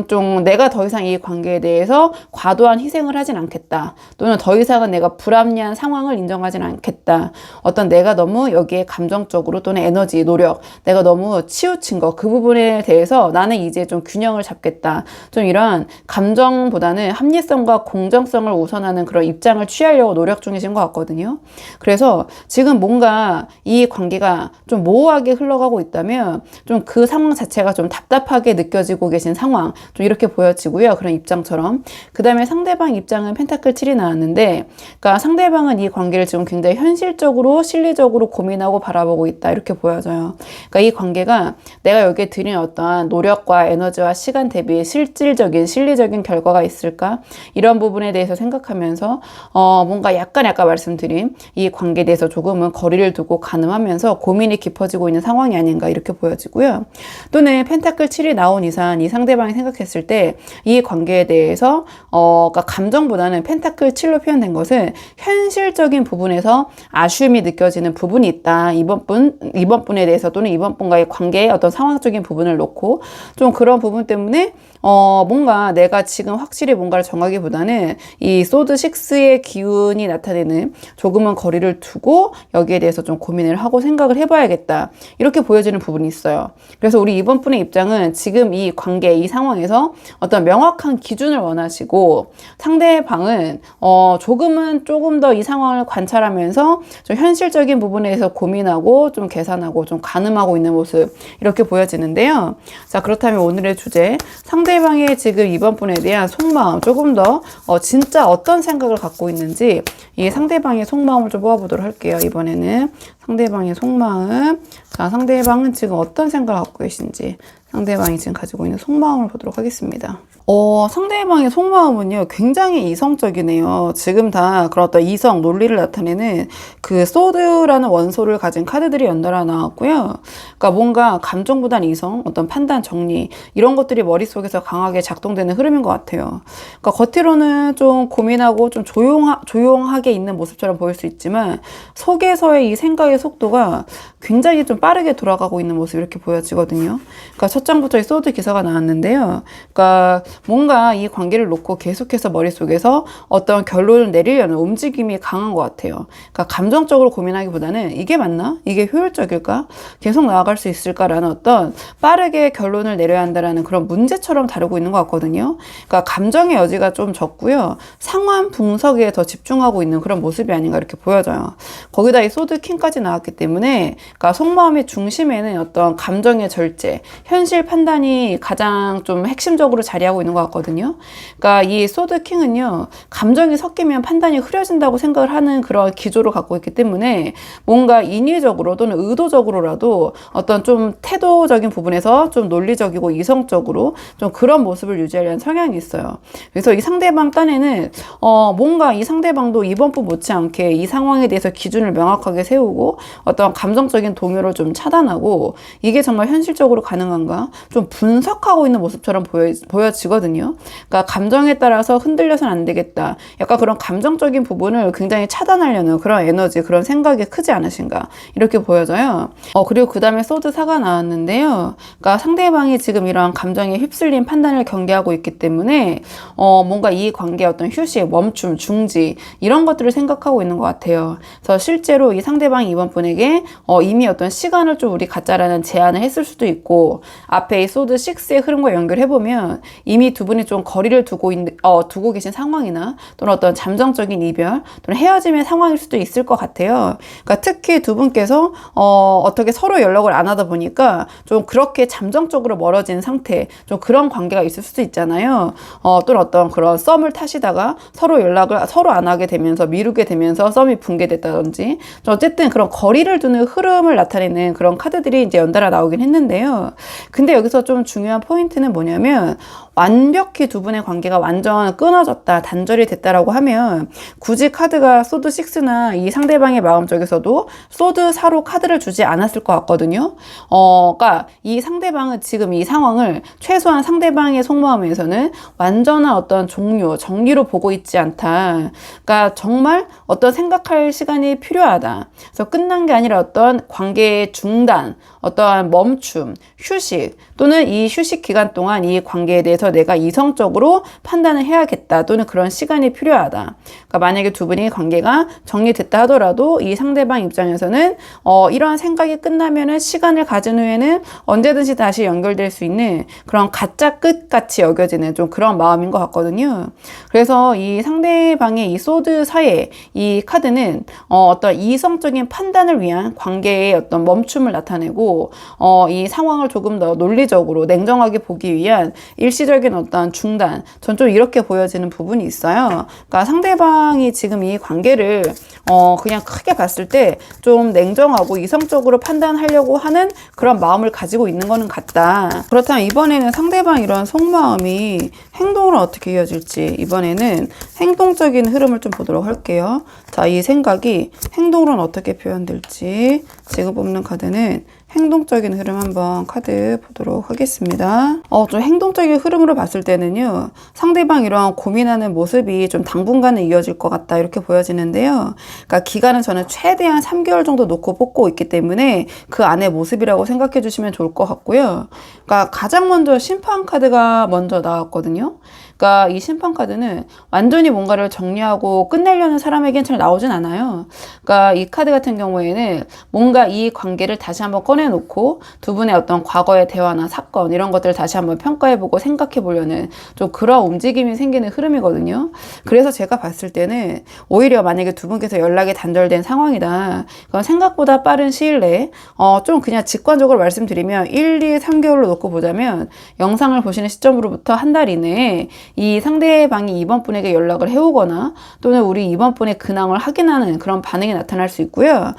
좀 내가 더 이상 이 관계에 대해서 과도한 희생을 하진 않겠다. 또는 더 이상은 내가 불합리한 상황을 인정하진 않겠다. 어떤 내가 너무 여기에 감정적으로 또는 에너지, 노력, 내가 너무 치우친 거 그 부분에 대해서 나는 이제 좀 균형을 잡겠다. 좀 이런 감정보다는 합리성과 공정성을 우선하는 그런 입장을 취하려고 노력 중이신 것 같거든요. 그래서 지금 뭔가 이 관계가 좀 모호하게 흘러가고 있다면 좀 그 상황 자체가 좀 답답하게 느껴지고 계신 상황 좀 이렇게 보여지고요. 그런 입장처럼. 그 다음에 상대방 입장은 펜타클 7이 나왔는데 그러니까 상대방은 이 관계를 지금 굉장히 현실적으로 실리적으로 고민하고 바라보고 있다 이렇게 보여져요. 그러니까 이 관계가 내가 여기에 들인 어떠한 노력과 에너지와 시간 대비 실질적인 실리적인 결과가 있을까 이런 부분에 대해서 생각하면서 뭔가 약간 말씀드린 이 관계에 대해서 조금은 거리를 두고 가늠하면서 고민이 깊어지고 있는 상황이 아닌가 이렇게 보여지고요. 또는 펜타클 7이 나온 이상 이 상대방이 생각했을 때 이 관계에 대해서 그러니까 감정보다는 펜타클 7로 표현된 것은 현실적인 부분에서 아쉬움이 느껴지는 부분이 있다. 이번 분에 대해서 또는 이번 분과의 관계의 어떤 상황적인 부분을 놓고 좀 그런 부분 때문에 뭔가 내가 지금 확실히 뭔가를 정하기보다는 이 소드 6의 기운이 나타내는 조금은 거리를 두고 여기에 대해서 좀 고민을 하고 생각을 해봐야겠다. 이렇게 보여지는 부분이 있어요. 그래서 우리 이번 분의 입장은 지금 이 관계, 이 상황에서 어떤 명확한 기준을 원하시고 상대방은 조금 더 이 상황을 관찰하면서 좀 현실적인 부분에 대해서 고민하고 좀 계산하고 좀 가늠하고 있는 모습 이렇게 보여지는데요. 자, 그렇다면 오늘의 주제 상대방의 지금 이번 분에 대한 속마음 조금 더 진짜 어떤 생각을 갖고 있는지 이 상대방의 속마음을 좀 뽑아보도록 할게요. 이번에는 상대방의 속마음. 자, 상대방은 지금 어떤 생각을 갖고 계신지 상대방이 지금 가지고 있는 속마음을 보도록 하겠습니다. 상대방의 속마음은요, 굉장히 이성적이네요. 지금 다 그런 어떤 이성, 논리를 나타내는 그 소드라는 원소를 가진 카드들이 연달아 나왔고요. 그러니까 뭔가 감정보다는 이성, 어떤 판단, 정리, 이런 것들이 머릿속에서 강하게 작동되는 흐름인 것 같아요. 그러니까 겉으로는 좀 고민하고 좀 조용하게 있는 모습처럼 보일 수 있지만 속에서의 이 생각의 속도가 굉장히 좀 빠르게 돌아가고 있는 모습 이렇게 보여지거든요. 그러니까 첫 장부터 이 소드 기사가 나왔는데요. 그러니까 뭔가 이 관계를 놓고 계속해서 머릿속에서 어떤 결론을 내리려는 움직임이 강한 것 같아요. 그러니까 감정적으로 고민하기보다는 이게 맞나? 이게 효율적일까? 계속 나아갈 수 있을까라는 어떤 빠르게 결론을 내려야 한다라는 그런 문제처럼 다루고 있는 것 같거든요. 그러니까 감정의 여지가 좀 적고요. 상황 분석에 더 집중하고 있는 그런 모습이 아닌가 이렇게 보여져요. 거기다 이 소드 킹까지 나왔기 때문에 그러니까 속마음의 중심에는 어떤 감정의 절제, 현실 판단이 가장 좀 핵심적으로 자리하고 있는 것 같거든요. 그러니까 이 소드 킹은요, 감정이 섞이면 판단이 흐려진다고 생각을 하는 그런 기조를 갖고 있기 때문에 뭔가 인위적으로 또는 의도적으로라도 어떤 좀 태도적인 부분에서 좀 논리적이고 이성적으로 좀 그런 모습을 유지하려는 성향이 있어요. 그래서 이 상대방 딴에는 뭔가 이 상대방도 이번 분 못지않게 이 상황에 대해서 기준을 명확하게 세우고 어떤 감정적인 동요를 좀 차단하고 이게 정말 현실적으로 가능한가 좀 분석하고 있는 모습처럼 보여지거든요. 그러니까 감정에 따라서 흔들려서는 안 되겠다. 약간 그런 감정적인 부분을 굉장히 차단하려는 그런 에너지, 그런 생각이 크지 않으신가 이렇게 보여져요. 그리고 그 다음에 소드 4가 나왔는데요. 그러니까 상대방이 지금 이런 감정에 휩쓸린 판단을 경계하고 있기 때문에 뭔가 이 관계의 어떤 휴식, 멈춤, 중지 이런 것들을 생각하고 있는 것 같아요. 그래서 실제로 이 상대방이 이번 분에게 이미 어떤 시간을 좀 우리 갖자라는 제안을 했을 수도 있고 앞에 이 소드 6의 흐름과 연결해보면 이미 두 분이 좀 거리를 두고 계신 상황이나 또는 어떤 잠정적인 이별 또는 헤어짐의 상황일 수도 있을 것 같아요. 그러니까 특히 두 분께서 어떻게 서로 연락을 안 하다 보니까 좀 그렇게 잠정적으로 멀어진 상태, 좀 그런 관계가 있을 수도 있잖아요. 또는 어떤 그런 썸을 타시다가 서로 연락을 서로 안 하게 되면서 미루게 되면서 썸이 붕괴됐다든지, 어쨌든 그런 거리를 두는 흐름을 나타내는 그런 카드들이 이제 연달아 나오긴 했는데요. 근데 여기서 좀 중요한 포인트는 뭐냐면, 완벽히 두 분의 관계가 완전 끊어졌다, 단절이 됐다라고 하면 굳이 카드가 소드 6나 이 상대방의 마음 쪽에서도 소드 4로 카드를 주지 않았을 것 같거든요. 그러니까 이 상대방은 지금 이 상황을 최소한 상대방의 속마음에서는 완전한 어떤 종료, 정리로 보고 있지 않다. 그러니까 정말 어떤 생각할 시간이 필요하다. 그래서 끝난 게 아니라 어떤 관계의 중단, 어떠한 멈춤, 휴식, 또는 이 휴식 기간 동안 이 관계에 대해서 내가 이성적으로 판단을 해야겠다, 또는 그런 시간이 필요하다. 그러니까 만약에 두 분이 관계가 정리됐다 하더라도 이 상대방 입장에서는 이러한 생각이 끝나면은 시간을 가진 후에는 언제든지 다시 연결될 수 있는 그런 가짜 끝같이 여겨지는 좀 그런 마음인 것 같거든요. 그래서 이 상대방의 이 소드 사이에 이 카드는 어떤 이성적인 판단을 위한 관계의 어떤 멈춤을 나타내고 이 상황을 조금 더 논리적으로 냉정하게 보기 위한 일시적인 어떤 중단, 전 좀 이렇게 보여지는 부분이 있어요. 그러니까 상대방이 지금 이 관계를 그냥 크게 봤을 때 좀 냉정하고 이성적으로 판단하려고 하는 그런 마음을 가지고 있는 거는 같다. 그렇다면 이번에는 상대방 이런 속마음이 행동으로 어떻게 이어질지, 이번에는 행동적인 흐름을 좀 보도록 할게요. 자, 이 생각이 행동으로는 어떻게 표현될지, 지금 뽑는 카드는 행동적인 흐름 한번 카드 보도록 하겠습니다. 좀 행동적인 흐름으로 봤을 때는요, 상대방 이런 고민하는 모습이 좀 당분간은 이어질 것 같다, 이렇게 보여지는데요. 그러니까 기간은 저는 최대한 3개월 정도 놓고 뽑고 있기 때문에 그 안의 모습이라고 생각해 주시면 좋을 것 같고요. 그러니까 가장 먼저 심판 카드가 먼저 나왔거든요. 그러니까 이 심판 카드는 완전히 뭔가를 정리하고 끝내려는 사람에겐 잘 나오진 않아요. 그러니까 이 카드 같은 경우에는 뭔가 이 관계를 다시 한번 꺼내놓고 두 분의 어떤 과거의 대화나 사건 이런 것들을 다시 한번 평가해보고 생각해보려는 좀 그런 움직임이 생기는 흐름이거든요. 그래서 제가 봤을 때는 오히려 만약에 두 분께서 연락이 단절된 상황이다, 그럼 생각보다 빠른 시일 내에 좀 그냥 직관적으로 말씀드리면 1, 2, 3개월로 놓고 보자면 영상을 보시는 시점으로부터 한 달 이내에 이 상대방이 이번 분에게 연락을 해오거나 또는 우리 이번 분의 근황을 확인하는 그런 반응이 나타날 수 있고요.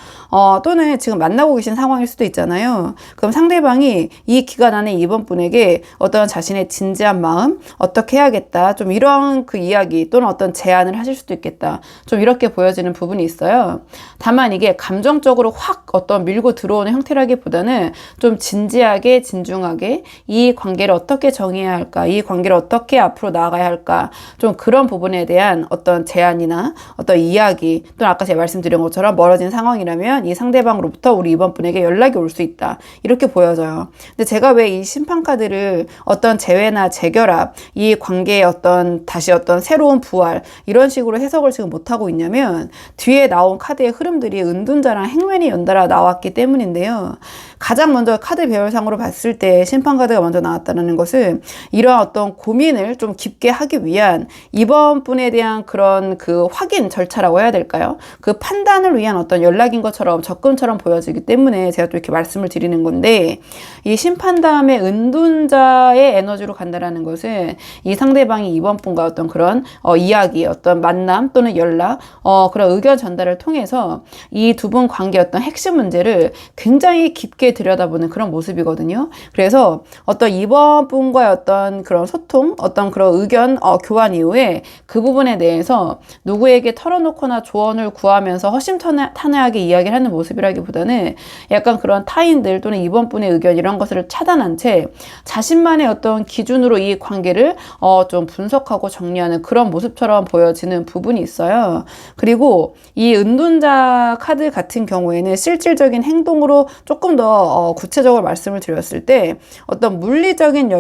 또는 지금 만나고 계신 상황일 수도 있잖아요. 그럼 상대방이 이 기간 안에 이번 분에게 어떤 자신의 진지한 마음, 어떻게 해야겠다, 좀 이런 그 이야기 또는 어떤 제안을 하실 수도 있겠다, 좀 이렇게 보여지는 부분이 있어요. 다만 이게 감정적으로 확 어떤 밀고 들어오는 형태라기보다는 좀 진지하게 진중하게 이 관계를 어떻게 정해야 할까, 이 관계를 어떻게 앞으로 나아가야 할까, 좀 그런 부분에 대한 어떤 제안이나 어떤 이야기, 또는 아까 제가 말씀드린 것처럼 멀어진 상황이라면 이 상대방으로부터 우리 이번 분에게 연락이 올 수 있다, 이렇게 보여져요. 근데 제가 왜 이 심판 카드를 어떤 재회나 재결합, 이 관계의 어떤 다시 어떤 새로운 부활 이런 식으로 해석을 지금 못하고 있냐면, 뒤에 나온 카드의 흐름들이 은둔자랑 행맨이 연달아 나왔기 때문인데요. 가장 먼저 카드 배열상으로 봤을 때 심판 카드가 먼저 나왔다는 것은 이러한 어떤 고민을 좀 깊게 하기 위한 이번 분에 대한 그런 그 확인 절차라고 해야 될까요? 그 판단을 위한 어떤 연락인 것처럼, 접근처럼 보여지기 때문에 제가 또 이렇게 말씀을 드리는 건데, 이 심판 다음에 은둔자의 에너지로 간다라는 것은 이 상대방이 이번 분과 어떤 그런 이야기, 어떤 만남 또는 연락, 그런 의견 전달을 통해서 이 두 분 관계 어떤 핵심 문제를 굉장히 깊게 들여다보는 그런 모습이거든요. 그래서 어떤 이번 분과의 어떤 그런 소통, 어떤 그런 의견 교환 이후에 그 부분에 대해서 누구에게 털어놓거나 조언을 구하면서 허심탄회하게 이야기를 하는 모습이라기보다는 약간 그런 타인들 또는 이번 분의 의견 이런 것을 차단한 채 자신만의 어떤 기준으로 이 관계를 좀 분석하고 정리하는 그런 모습처럼 보여지는 부분이 있어요. 그리고 이 은둔자 카드 같은 경우에는 실질적인 행동으로 조금 더 구체적으로 말씀을 드렸을 때 어떤 물리적인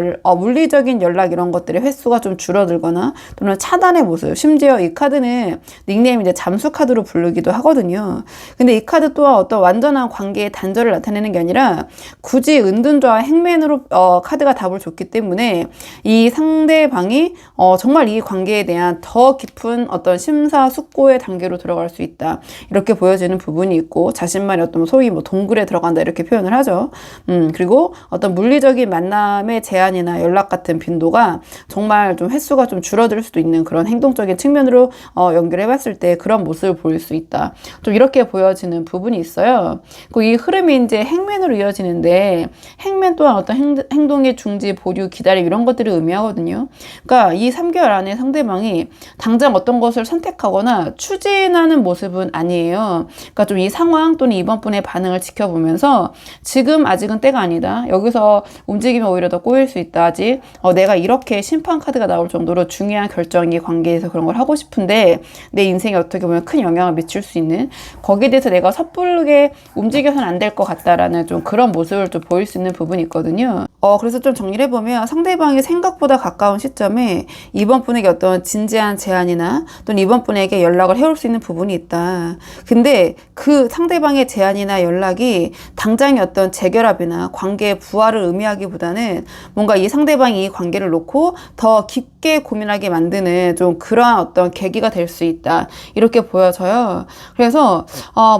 연락 이런 것들의 횟수가 좀 좀 줄어들거나 또는 차단의 모습, 심지어 이 카드는 닉네임이 이제 잠수 카드로 부르기도 하거든요. 근데 이 카드 또한 어떤 완전한 관계의 단절을 나타내는 게 아니라 굳이 은둔자와 행맨으로 카드가 답을 줬기 때문에 이 상대방이 정말 이 관계에 대한 더 깊은 어떤 심사숙고의 단계로 들어갈 수 있다. 이렇게 보여지는 부분이 있고, 자신만의 어떤 소위 뭐 동굴에 들어간다 이렇게 표현을 하죠. 그리고 어떤 물리적인 만남의 제한이나 연락 같은 빈도가 정말 좀 횟수가 좀 줄어들 수도 있는 그런 행동적인 측면으로 연결해 봤을 때 그런 모습을 보일 수 있다. 좀 이렇게 보여지는 부분이 있어요. 그리고 이 흐름이 이제 행맨으로 이어지는데, 행맨 또한 어떤 행동의 중지, 보류, 기다림 이런 것들을 의미하거든요. 그러니까 이 3개월 안에 상대방이 당장 어떤 것을 선택하거나 추진하는 모습은 아니에요. 그러니까 좀 이 상황 또는 이번 분의 반응을 지켜보면서 지금 아직은 때가 아니다. 여기서 움직이면 오히려 더 꼬일 수 있다. 아직 내가 이렇게 심판 카드가 나올 정도로 중요한 결정이 관계에서 그런 걸 하고 싶은데 내 인생에 어떻게 보면 큰 영향을 미칠 수 있는, 거기에 대해서 내가 섣부르게 움직여서는 안 될 것 같다라는 좀 그런 모습을 좀 보일 수 있는 부분이 있거든요. 그래서 좀 정리를 해보면 상대방이 생각보다 가까운 시점에 이번 분에게 어떤 진지한 제안이나 또는 이번 분에게 연락을 해올 수 있는 부분이 있다. 근데 그 상대방의 제안이나 연락이 당장의 어떤 재결합이나 관계의 부활을 의미하기보다는 뭔가 이 상대방이 이 관계를 놓고 더 깊게 고민하게 만드는 좀 그러한 어떤 계기가 될 수 있다. 이렇게 보여져요. 그래서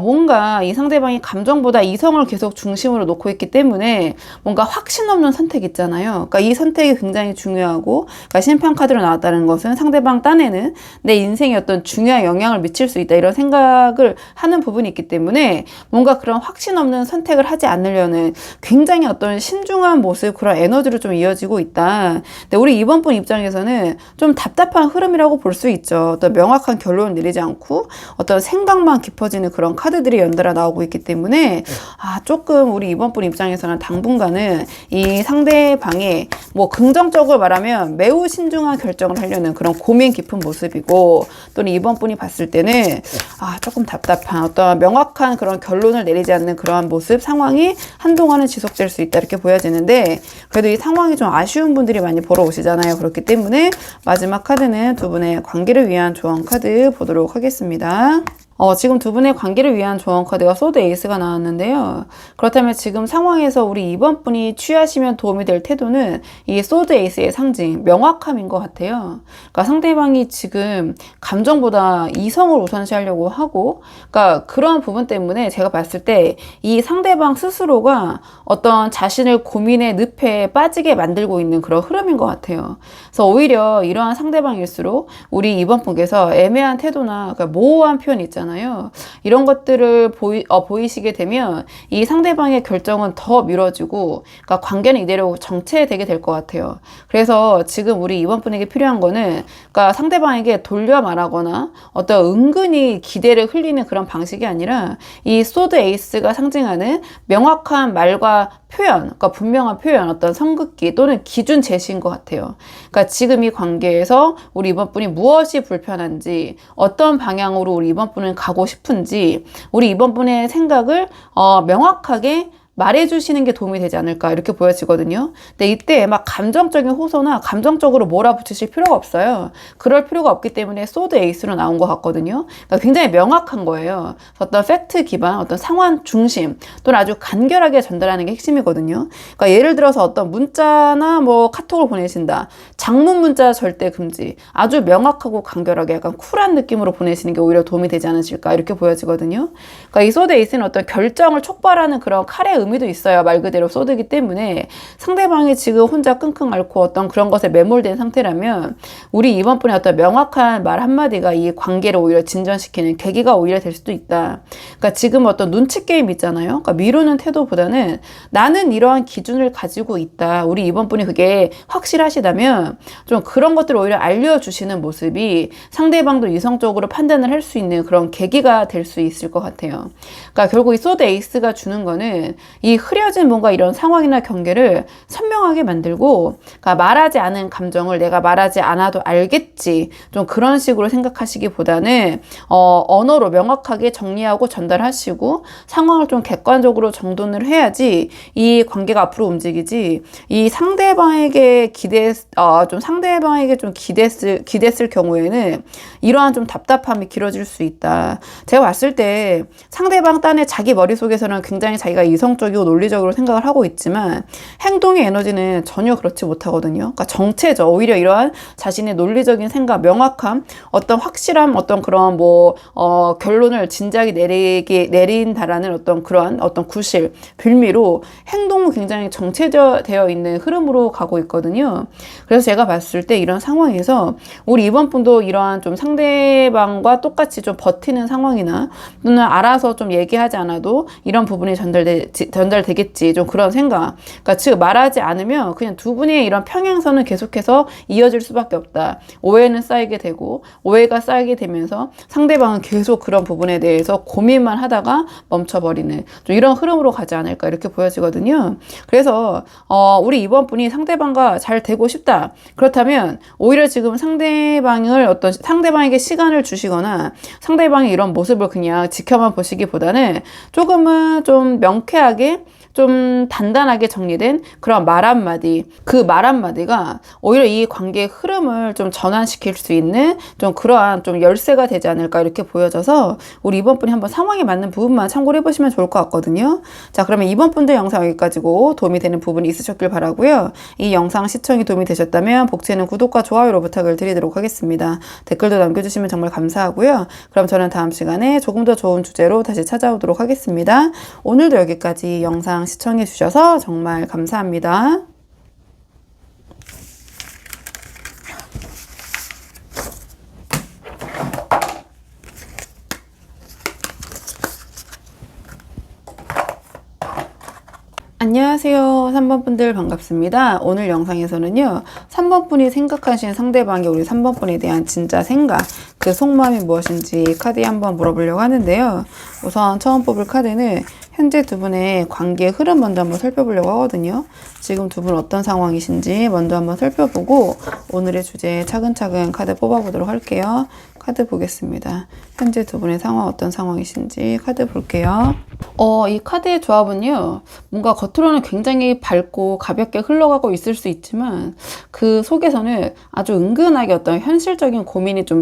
뭔가 이 상대방이 감정보다 이성을 계속 중심으로 놓고 있기 때문에 뭔가 확신 없는 선택 있잖아요. 그러니까 이 선택이 굉장히 중요하고, 그러니까 심판 카드로 나왔다는 것은 상대방 딴에는 내 인생에 어떤 중요한 영향을 미칠 수 있다 이런 생각을 하는 부분이 있기 때문에 뭔가 그런 확신 없는 선택을 하지 않으려는 굉장히 어떤 신중한 모습, 그런 에너지로 좀 이어지고 있다. 근데 우리 이번 분 입장에서는 좀 답답한 흐름이라고 볼 수 있죠. 어떤 명확한 결론을 내리지 않고 어떤 생각만 깊어지는 그런 카드들이 연달아 나오고 있기 때문에 조금 우리 이번 분 입장에서는 당분간은 이 상대방의 뭐 긍정적으로 말하면 매우 신중한 결정을 하려는 그런 고민 깊은 모습이고, 또는 이번 분이 봤을 때는 조금 답답한 어떤 명확한 그런 결론을 내리지 않는 그러한 모습, 상황이 한동안은 지속될 수 있다 이렇게 보여지는데, 그래도 이 상황이 좀 아쉬운 분들이 많이 보러 오시잖아요. 그렇기 때문에 마지막 카드는 두 분의 관계를 위한 조언 카드 보도록 하겠습니다. 지금 두 분의 관계를 위한 조언 카드가 소드 에이스가 나왔는데요. 그렇다면 지금 상황에서 우리 이번 분이 취하시면 도움이 될 태도는 이 소드 에이스의 상징, 명확함인 것 같아요. 그러니까 상대방이 지금 감정보다 이성을 우선시하려고 하고, 그러니까 그런 부분 때문에 제가 봤을 때 이 상대방 스스로가 어떤 자신을 고민의 늪에 빠지게 만들고 있는 그런 흐름인 것 같아요. 그래서 오히려 이러한 상대방일수록 우리 이번 분께서 애매한 태도나 그러니까 모호한 표현 있잖아요. 이런 것들을 보이시게 되면 이 상대방의 결정은 더 미뤄지고, 그러니까 관계는 이대로 정체되게 될 것 같아요. 그래서 지금 우리 이번 분에게 필요한 거는, 그러니까 상대방에게 돌려 말하거나 어떤 은근히 기대를 흘리는 그런 방식이 아니라 이 소드 에이스가 상징하는 명확한 말과 표현, 그러니까 분명한 표현, 어떤 선긋기 또는 기준 제시인 것 같아요. 그러니까 지금 이 관계에서 우리 이번 분이 무엇이 불편한지, 어떤 방향으로 우리 이번 분은 가고 싶은지, 우리 이번 분의 생각을 명확하게 말해주시는 게 도움이 되지 않을까 이렇게 보여지거든요. 근데 이때 막 감정적인 호소나 감정적으로 몰아붙이실 필요가 없어요. 그럴 필요가 없기 때문에 소드 에이스로 나온 것 같거든요. 그러니까 굉장히 명확한 거예요. 어떤 팩트 기반, 어떤 상황 중심 또는 아주 간결하게 전달하는 게 핵심이거든요. 그러니까 예를 들어서 어떤 문자나 뭐 카톡을 보내신다. 장문 문자 절대 금지. 아주 명확하고 간결하게 약간 쿨한 느낌으로 보내시는 게 오히려 도움이 되지 않으실까 이렇게 보여지거든요. 그러니까 이 소드 에이스는 어떤 결정을 촉발하는 그런 칼의 의미도 있어요. 말 그대로 소드기 때문에 상대방이 지금 혼자 끙끙 앓고 어떤 그런 것에 매몰된 상태라면 우리 이번 분의 어떤 명확한 말 한마디가 이 관계를 오히려 진전시키는 계기가 오히려 될 수도 있다. 그러니까 지금 어떤 눈치 게임 있잖아요. 그러니까 미루는 태도보다는 나는 이러한 기준을 가지고 있다. 우리 이번 분이 그게 확실하시다면 좀 그런 것들을 오히려 알려주시는 모습이 상대방도 이성적으로 판단을 할 수 있는 그런 계기가 될 수 있을 것 같아요. 그러니까 결국 이 소드 에이스가 주는 거는 이 흐려진 뭔가 이런 상황이나 경계를 선명하게 만들고, 그러니까 말하지 않은 감정을 내가 말하지 않아도 알겠지, 좀 그런 식으로 생각하시기보다는 언어로 명확하게 정리하고 전달하시고 상황을 좀 객관적으로 정돈을 해야지 이 관계가 앞으로 움직이지. 이 상대방에게 좀 기댔을 경우에는 이러한 좀 답답함이 길어질 수 있다. 제가 봤을 때 상대방 딴에 자기 머릿속에서는 굉장히 자기가 이성적이고 논리적으로 생각을 하고 있지만 행동의 에너지는 전혀 그렇지 못하거든요. 그러니까 정체죠. 오히려 이러한 자신의 논리적인 생각, 명확함, 어떤 확실함, 어떤 그런 결론을 진지하게 내린다라는 어떤 구실, 빌미로 행동은 굉장히 정체되어 있는 흐름으로 가고 있거든요. 그래서 제가 봤을 때 이런 상황에서 우리 이번 분도 이러한 좀 상대방과 똑같이 좀 버티는 상황이나 또는 알아서 좀 얘기하지 않아도 이런 부분이 전달되겠지, 좀 그런 생각. 그러니까 즉 말하지 않으면 그냥 두 분의 이런 평행선은 계속해서 이어질 수밖에 없다. 오해는 쌓이게 되고, 오해가 쌓이게 되면서 상대방은 계속 그런 부분에 대해서 고민만 하다가 멈춰버리는 좀 이런 흐름으로 가지 않을까, 이렇게 보여지거든요. 그래서 우리 이번 분이 상대방과 잘 되고 싶다. 그렇다면 오히려 지금 상대방에게 시간을 주시거나 상대방의 이런 모습을 그냥 지켜만 보시기보다는 조금은 좀 명쾌하게, 좀 단단하게 정리된 그런 말 한마디, 그 말 한마디가 오히려 이 관계의 흐름을 좀 전환시킬 수 있는 좀 그러한 좀 열쇠가 되지 않을까, 이렇게 보여져서 우리 이번 분이 한번 상황에 맞는 부분만 참고를 해보시면 좋을 것 같거든요. 자, 그러면 이번 분들 영상 여기까지고 도움이 되는 부분이 있으셨길 바라고요. 이 영상 시청이 도움이 되셨다면 복지에는 구독과 좋아요로 부탁을 드리도록 하겠습니다. 댓글도 남겨주시면 정말 감사하고요. 그럼 저는 다음 시간에 조금 더 좋은 주제로 다시 찾아오도록 하겠습니다. 오늘도 여기까지 영상 시청해 주셔서 정말 감사합니다. 안녕하세요. 3번 분들 반갑습니다. 오늘 영상에서는요, 3번 분이 생각하시는 상대방이 우리 3번 분에 대한 진짜 생각, 그 속마음이 무엇인지 카드에 한번 물어보려고 하는데요. 우선 처음 뽑을 카드는 현재 두 분의 관계의 흐름 먼저 한번 살펴보려고 하거든요. 지금 두 분 어떤 상황이신지 먼저 한번 살펴보고 오늘의 주제에 차근차근 카드 뽑아보도록 할게요. 카드 보겠습니다. 현재 두 분의 상황 어떤 상황이신지 카드 볼게요. 이 카드의 조합은요, 뭔가 겉으로는 굉장히 밝고 가볍게 흘러가고 있을 수 있지만 그 속에서는 아주 은근하게 어떤 현실적인 고민이 좀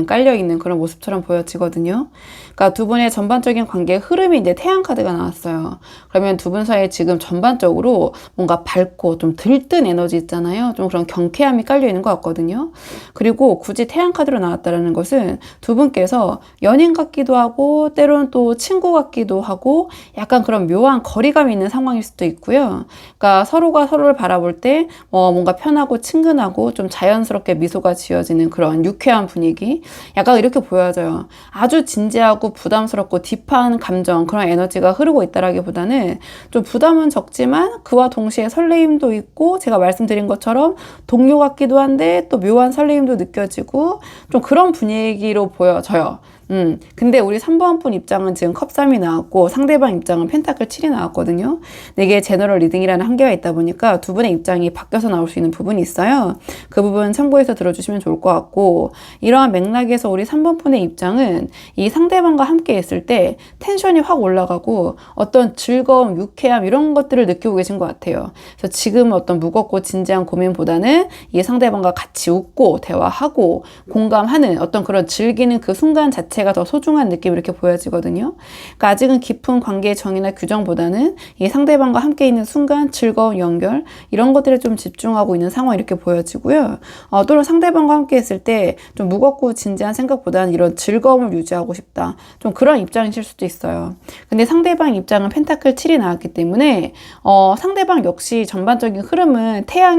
깔려있는 그런 모습처럼 보여지거든요. 그러니까 두 분의 전반적인 관계의 흐름이 이제 태양 카드가 나왔어요. 그러면 두 분 사이에 지금 전반적으로 뭔가 밝고 좀 들뜬 에너지 있잖아요. 좀 그런 경쾌함이 깔려있는 것 같거든요. 그리고 굳이 태양 카드로 나왔다는 것은 두 분께서 연인 같기도 하고 때로는 또 친구 같기도 하고 약간 그런 묘한 거리감이 있는 상황일 수도 있고요. 그러니까 서로가 서로를 바라볼 때 뭔가 편하고 친근하고 좀 자연스럽게 미소가 지어지는 그런 유쾌한 분위기, 약간 이렇게 보여져요. 아주 진지하고 부담스럽고 딥한 감정, 그런 에너지가 흐르고 있다라기보다는 좀 부담은 적지만 그와 동시에 설레임도 있고, 제가 말씀드린 것처럼 동료 같기도 한데 또 묘한 설레임도 느껴지고 좀 그런 분위기로 보여져요. 근데 우리 3번 분 입장은 지금 컵3이 나왔고 상대방 입장은 펜타클 7이 나왔거든요. 근데 이게 제너럴 리딩이라는 한계가 있다 보니까 두 분의 입장이 바뀌어서 나올 수 있는 부분이 있어요. 그 부분 참고해서 들어주시면 좋을 것 같고, 이러한 맥락에서 우리 3번 분의 입장은 이 상대방과 함께 있을 때 텐션이 확 올라가고 어떤 즐거움, 유쾌함 이런 것들을 느끼고 계신 것 같아요. 그래서 지금 어떤 무겁고 진지한 고민보다는 이 상대방과 같이 웃고 대화하고 공감하는 어떤 그런 즐기는 그 순간 자체가 더 소중한 느낌, 이렇게 보여지거든요. 그러니까 아직은 깊은 관계의 정의나 규정보다는 이 상대방과 함께 있는 순간 즐거운 연결, 이런 것들에 좀 집중하고 있는 상황, 이렇게 보여지고요. 또는 상대방과 함께 있을 때 좀 무겁고 진지한 생각보다는 이런 즐거움을 유지하고 싶다, 좀 그런 입장이실 수도 있어요. 근데 상대방 입장은 펜타클 7이 나왔기 때문에 상대방 역시 전반적인 흐름은 태양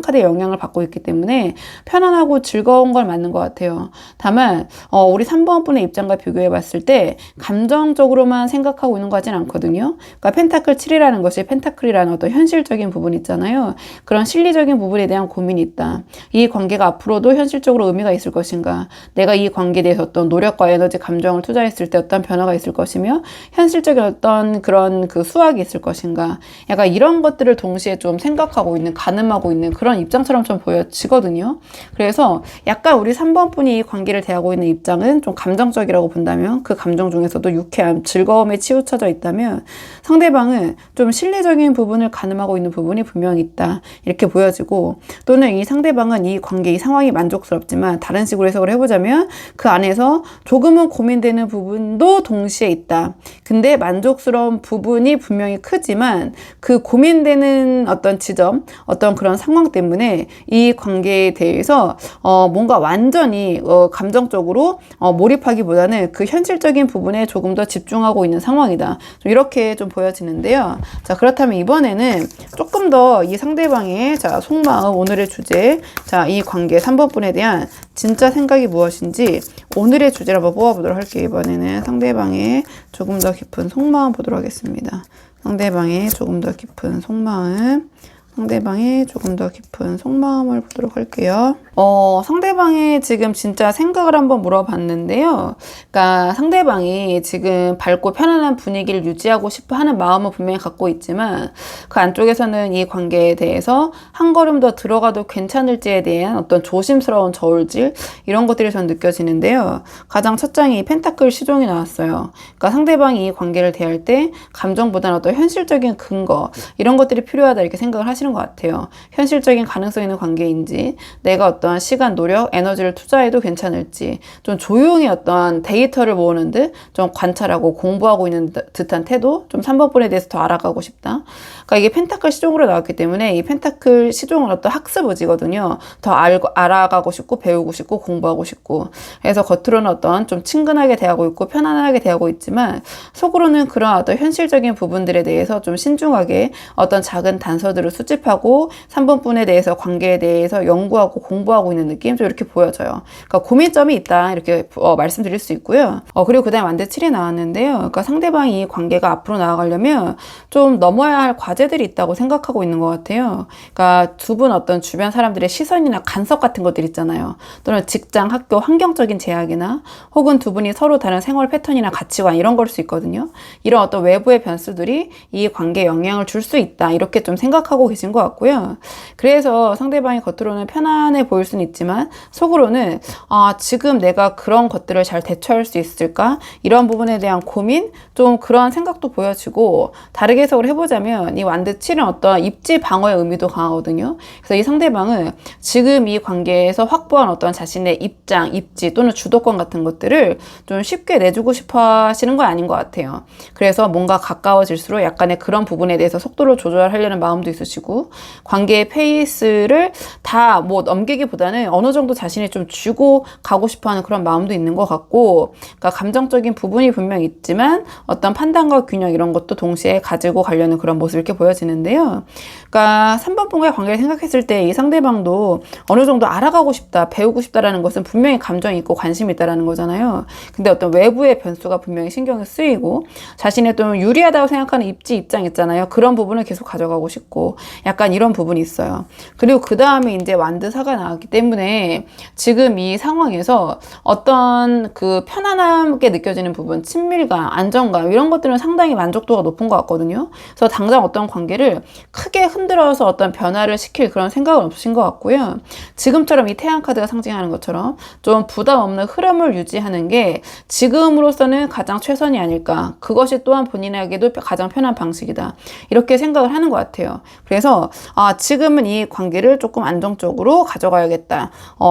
카드의 영향을 받고 있기 때문에 편안하고 즐거운 걸 맞는 것 같아요. 다만 우리 3번 분의 입장과 비교해 봤을 때 감정적으로만 생각하고 있는 거 같진 않거든요. 그러니까 펜타클 7이라는 것이 펜타클이라는 어떤 현실적인 부분 있잖아요. 그런 실리적인 부분에 대한 고민이 있다. 이 관계가 앞으로도 현실적으로 의미가 있을 것인가? 내가 이 관계에 대해서 어떤 노력과 에너지, 감정을 투자했을 때 어떤 변화가 있을 것이며 현실적인 어떤 그런 그 수확이 있을 것인가? 약간 이런 것들을 동시에 좀 생각하고 있는, 가늠하고 있는 그런 입장처럼 좀 보여지거든요. 그래서 약간 우리 3번 분이 이 관계를 대하고 있는 입장은 좀 감정적이라고 본다면, 그 감정 중에서도 유쾌함, 즐거움에 치우쳐져 있다면 상대방은 좀 실리적인 부분을 가늠하고 있는 부분이 분명히 있다, 이렇게 보여지고, 또는 이 상대방은 이 관계, 이 상황이 만족스럽지만 다른 식으로 해석을 해보자면 그 안에서 조금은 고민되는 부분도 동시에 있다. 근데 만족스러운 부분이 분명히 크지만 그 고민되는 어떤 지점, 어떤 그런 상황 때문에 이 관계에 대해서 뭔가 완전히 감정적으로 몰입하기보다는 그 현실적인 부분에 조금 더 집중하고 있는 상황이다. 좀 이렇게 좀 보여지는데요. 자, 그렇다면 이번에는 조금 더 이 상대방의 속마음, 오늘의 주제, 이 관계 3번 분에 대한 진짜 생각이 무엇인지 오늘의 주제를 한번 뽑아보도록 할게요. 이번에는 상대방의 조금 더 깊은 속마음 보도록 하겠습니다. 상대방의 조금 더 깊은 속마음, 상대방의 조금 더 깊은 속마음을 보도록 할게요. 상대방의 지금 진짜 생각을 한번 물어봤는데요. 그러니까 상대방이 지금 밝고 편안한 분위기를 유지하고 싶어 하는 마음은 분명히 갖고 있지만 그 안쪽에서는 이 관계에 대해서 한 걸음 더 들어가도 괜찮을지에 대한 어떤 조심스러운 저울질, 이런 것들이 전 느껴지는데요. 가장 첫 장이 펜타클 시종이 나왔어요. 그러니까 상대방이 이 관계를 대할 때 감정보다는 어떤 현실적인 근거, 이런 것들이 필요하다, 이렇게 생각을 하시는 것 같아요. 현실적인 가능성 있는 관계인지, 내가 어떤 시간, 노력, 에너지를 투자해도 괜찮을지, 좀 조용히 어떤 데이터를 모으는 듯 좀 관찰하고 공부하고 있는 듯한 태도, 좀 3번 분에 대해서 더 알아가고 싶다. 그러니까 이게 펜타클 시종으로 나왔기 때문에 이 펜타클 시종은 어떤 학습 의지거든요. 더 알아가고 싶고 배우고 싶고 공부하고 싶고, 그래서 겉으로는 어떤 좀 친근하게 대하고 있고 편안하게 대하고 있지만 속으로는 그런 어떤 현실적인 부분들에 대해서 좀 신중하게 어떤 작은 단서들을 수집하고 3번 분에 대해서, 관계에 대해서 연구하고 공부하고 있는 느낌, 좀 이렇게 보여져요. 그러니까 고민점이 있다, 이렇게 말씀드릴 수 있고요. 그리고 그 다음에 완드 7이 나왔는데요. 그러니까 상대방이 관계가 앞으로 나아가려면 좀 넘어야 할 과제들이 있다고 생각하고 있는 것 같아요. 그러니까 두 분 어떤 주변 사람들의 시선이나 간섭 같은 것들 있잖아요. 또는 직장, 학교, 환경적인 제약이나 혹은 두 분이 서로 다른 생활 패턴이나 가치관, 이런 걸 수 있거든요. 이런 어떤 외부의 변수들이 이 관계에 영향을 줄 수 있다, 이렇게 좀 생각하고 계신 것 같고요. 그래서 상대방이 겉으로는 편안해 보일 수는 있지만 속으로는 지금 내가 그런 것들을 잘 대처할 수 있을까? 이런 부분에 대한 고민, 좀 그런 생각도 보여지고, 다르게 해석을 해보자면 이 완드 7은 어떤 입지 방어의 의미도 강하거든요. 그래서 이 상대방은 지금 이 관계에서 확보한 어떤 자신의 입장, 입지 또는 주도권 같은 것들을 좀 쉽게 내주고 싶어 하시는 건 아닌 것 같아요. 그래서 뭔가 가까워질수록 약간의 그런 부분에 대해서 속도를 조절하려는 마음도 있으시고, 관계의 페이스를 다 넘기기보다는 어느 정도 자신이 좀 주고 가고 싶어하는 그런 마음도 있는 것 같고, 그러니까 감정적인 부분이 분명 있지만 어떤 판단과 균형, 이런 것도 동시에 가지고 가려는 그런 모습이 이렇게 보여지는데요. 그러니까 3번 분과의 관계를 생각했을 때 이 상대방도 어느 정도 알아가고 싶다, 배우고 싶다라는 것은 분명히 감정이 있고 관심이 있다라는 거잖아요. 근데 어떤 외부의 변수가 분명히 신경이 쓰이고, 자신의 또 유리하다고 생각하는 입지, 입장 있잖아요. 그런 부분을 계속 가져가고 싶고, 약간 이런 부분이 있어요. 그리고 그 다음에 이제 완드 4가 나왔기 때문에 지금 이 상황에서 어떤 그 편안하게 느껴지는 부분, 친밀감, 안정감, 이런 것들은 상당히 만족도가 높은 것 같거든요. 그래서 당장 어떤 관계를 크게 흔들어서 어떤 변화를 시킬 그런 생각은 없으신 것 같고요. 지금처럼 이 태양 카드가 상징하는 것처럼 좀 부담 없는 흐름을 유지하는 게 지금으로서는 가장 최선이 아닐까. 그것이 또한 본인에게도 가장 편한 방식이다, 이렇게 생각을 하는 것 같아요. 그래서 지금은 이 관계를 조금 안정적으로 가져가야겠다.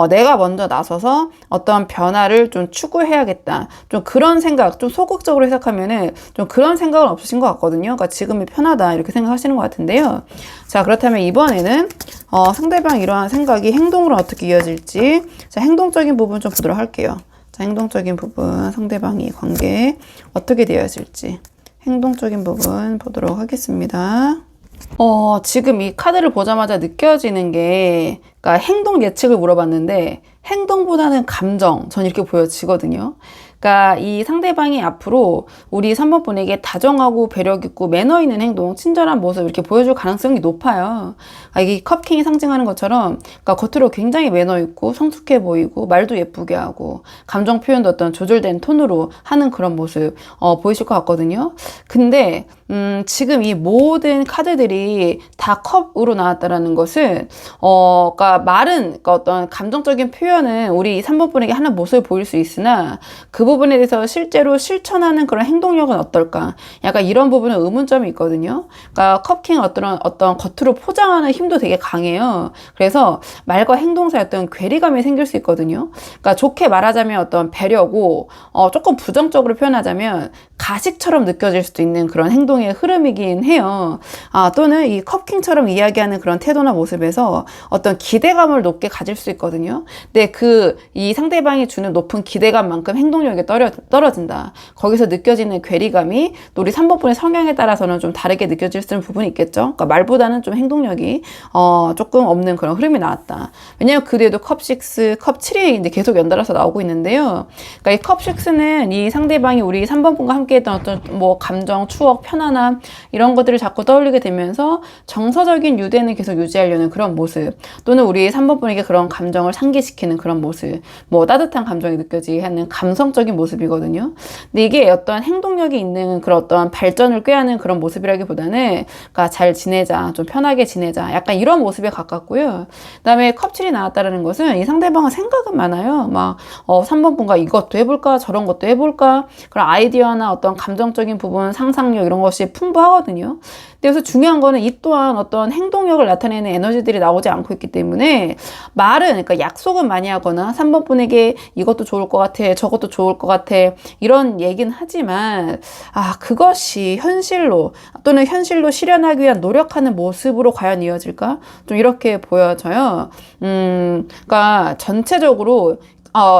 내가 먼저 나서서 어떤 변화를 좀 추구해야겠다. 좀 그런 생각, 좀 소극적으로 해석하면은 좀 그런 생각은 없으신 것 같거든요. 그러니까 지금이 편하다, 이렇게 생각하시는 것 같은데요. 자, 그렇다면 이번에는 상대방 이러한 생각이 행동으로 어떻게 이어질지, 자, 행동적인 부분 좀 보도록 할게요. 자, 행동적인 부분, 상대방이 관계에 어떻게 되어질지 행동적인 부분 보도록 하겠습니다. 지금 이 카드를 보자마자 느껴지는 게, 그러니까 행동 예측을 물어봤는데 행동보다는 감정, 전 이렇게 보여지거든요. 그러니까 이 상대방이 앞으로 우리 3번 분에게 다정하고 배려 있고 매너 있는 행동, 친절한 모습 이렇게 보여줄 가능성이 높아요. 이게 컵킹이 상징하는 것처럼 그러니까 겉으로 굉장히 매너 있고 성숙해 보이고 말도 예쁘게 하고 감정 표현도 어떤 조절된 톤으로 하는 그런 모습 보이실 것 같거든요. 근데 지금 이 모든 카드들이 다 컵으로 나왔다라는 것은 그러니까 말은 그러니까 어떤 감정적인 표현은 우리 3번 분에게 하는 모습을 보일 수 있으나 그 부분에 대해서 실제로 실천하는 그런 행동력은 어떨까? 약간 이런 부분은 의문점이 있거든요. 그러니까 컵킹 어떤 겉으로 포장하는 힘도 되게 강해요. 그래서 말과 행동 사이 어떤 괴리감이 생길 수 있거든요. 그러니까 좋게 말하자면 어떤 배려고 조금 부정적으로 표현하자면 가식처럼 느껴질 수도 있는 그런 행동의 흐름이긴 해요. 또는 이 컵킹처럼 이야기하는 그런 태도나 모습에서 어떤 기대감을 높게 가질 수 있거든요. 근데 이 상대방이 주는 높은 기대감만큼 행동력이 떨어진다. 거기서 느껴지는 괴리감이 또 우리 3번 분의 성향에 따라서는 좀 다르게 느껴질 수 있는 부분이 있겠죠. 그러니까 말보다는 좀 행동력이 조금 없는 그런 흐름이 나왔다. 왜냐하면 그 뒤에도 컵6, 컵7이 이제 계속 연달아서 나오고 있는데요. 그러니까 이 컵6는 이 상대방이 우리 3번 분과 함께 했던 어떤 뭐 감정, 추억, 편안함 이런 것들을 자꾸 떠올리게 되면서 정서적인 유대는 계속 유지하려는 그런 모습, 또는 우리 3번 분에게 그런 감정을 상기시키는 그런 모습, 뭐 따뜻한 감정이 느껴지게 하는 감성적인 모습이거든요. 근데 이게 어떤 행동력이 있는 그런 어떤 발전을 꾀하는 그런 모습이라기보다는 그러니까 잘 지내자, 좀 편하게 지내자, 약간 이런 모습에 가깝고요. 그다음에 컵7이 나왔다라는 것은 이 상대방은 생각은 많아요. 막 3번 분과 이것도 해볼까, 저런 것도 해볼까, 그런 아이디어나 어떤 감정적인 부분, 상상력 이런 것이 풍부하거든요. 근데 여기서 중요한 거는 이 또한 어떤 행동력을 나타내는 에너지들이 나오지 않고 있기 때문에 말은, 그러니까 약속은 많이 하거나 3번 분에게 이것도 좋을 것 같아, 저것도 좋을 것 같아 이런 얘기는 하지만 그것이 현실로 또는 현실로 실현하기 위한 노력하는 모습으로 과연 이어질까? 좀 이렇게 보여져요. 그러니까 전체적으로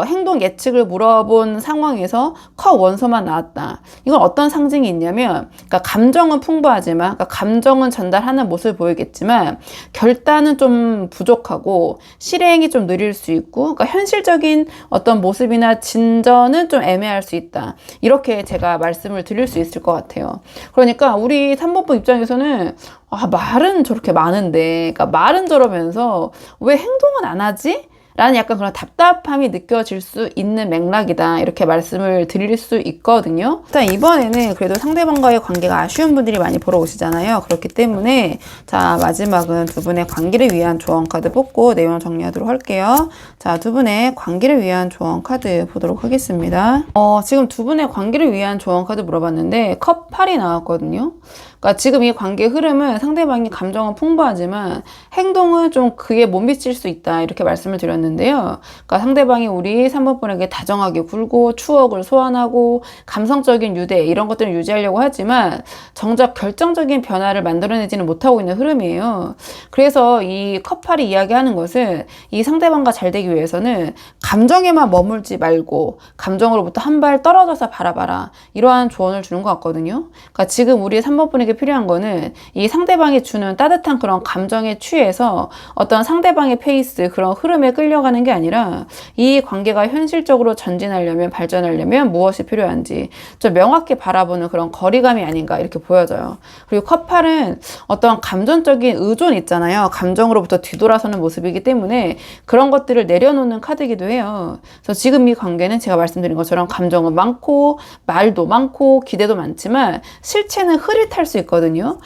행동 예측을 물어본 상황에서 컵 원소만 나왔다. 이건 어떤 상징이 있냐면, 그러니까 감정은 풍부하지만, 그러니까 감정은 전달하는 모습을 보이겠지만, 결단은 좀 부족하고, 실행이 좀 느릴 수 있고, 그러니까 현실적인 어떤 모습이나 진전은 좀 애매할 수 있다. 이렇게 제가 말씀을 드릴 수 있을 것 같아요. 그러니까 우리 3번분 입장에서는 말은 저렇게 많은데, 그러니까 말은 저러면서 왜 행동은 안 하지? 라는 약간 그런 답답함이 느껴질 수 있는 맥락이다. 이렇게 말씀을 드릴 수 있거든요. 일단 이번에는 그래도 상대방과의 관계가 아쉬운 분들이 많이 보러 오시잖아요. 그렇기 때문에 자, 마지막은 두 분의 관계를 위한 조언 카드 뽑고 내용 정리하도록 할게요. 자, 두 분의 관계를 위한 조언 카드 보도록 하겠습니다. 지금 두 분의 관계를 위한 조언 카드 물어봤는데 컵 8이 나왔거든요. 그러니까 지금 이 관계 흐름은 상대방이 감정은 풍부하지만 행동은 좀 그에 못 미칠 수 있다. 이렇게 말씀을 드렸는데요. 그러니까 상대방이 우리 3번 분에게 다정하게 굴고 추억을 소환하고 감성적인 유대 이런 것들을 유지하려고 하지만 정작 결정적인 변화를 만들어내지는 못하고 있는 흐름이에요. 그래서 이 컵8이 이야기하는 것은 이 상대방과 잘 되기 위해서는 감정에만 머물지 말고 감정으로부터 한 발 떨어져서 바라봐라. 이러한 조언을 주는 것 같거든요. 그러니까 지금 우리 3번 분에게 필요한 거는 이 상대방이 주는 따뜻한 그런 감정에 취해서 어떤 상대방의 페이스, 그런 흐름에 끌려가는 게 아니라 이 관계가 현실적으로 전진하려면, 발전하려면 무엇이 필요한지 좀 명확히 바라보는 그런 거리감이 아닌가 이렇게 보여져요. 그리고 컵8은 어떤 감정적인 의존 있잖아요. 감정으로부터 뒤돌아서는 모습이기 때문에 그런 것들을 내려놓는 카드이기도 해요. 그래서 지금 이 관계는 제가 말씀드린 것처럼 감정은 많고 말도 많고 기대도 많지만 실체는 흐릿할 수 있거든요.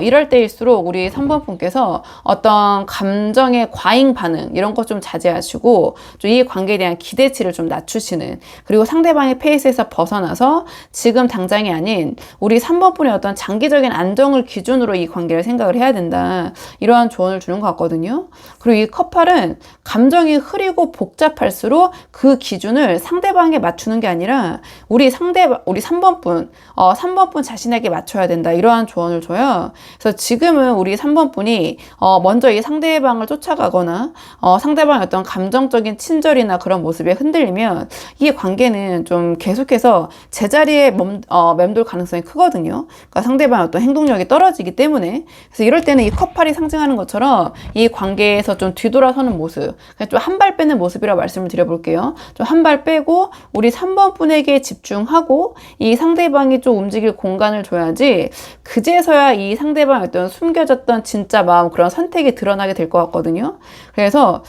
이럴 때일수록 우리 3번 분께서 어떤 감정의 과잉 반응 이런 것 좀 자제하시고 좀 이 관계에 대한 기대치를 좀 낮추시는, 그리고 상대방의 페이스에서 벗어나서 지금 당장이 아닌 우리 3번 분의 어떤 장기적인 안정을 기준으로 이 관계를 생각을 해야 된다. 이러한 조언을 주는 것 같거든요. 그리고 이 컵8은 감정이 흐리고 복잡할수록 그 기준을 상대방에 맞추는 게 아니라 우리 3번 분, 3번 분 자신에게 맞춰야 된다. 이런 이러한 조언을 줘요. 그래서 지금은 우리 3번 분이 먼저 이 상대방을 쫓아가거나 상대방의 어떤 감정적인 친절이나 그런 모습에 흔들리면 이 관계는 좀 계속해서 제자리에 맴돌 가능성이 크거든요. 그러니까 상대방의 어떤 행동력이 떨어지기 때문에. 그래서 이럴 때는 이 컵팔이 상징하는 것처럼 이 관계에서 좀 뒤돌아서는 모습, 좀 한 발 빼는 모습이라고 말씀을 드려볼게요. 좀 한 발 빼고 우리 3번 분에게 집중하고 이 상대방이 좀 움직일 공간을 줘야지, 그제서야 이 상대방의 어떤 숨겨졌던 진짜 마음, 그런 선택이 드러나게 될 것 같거든요. 그래서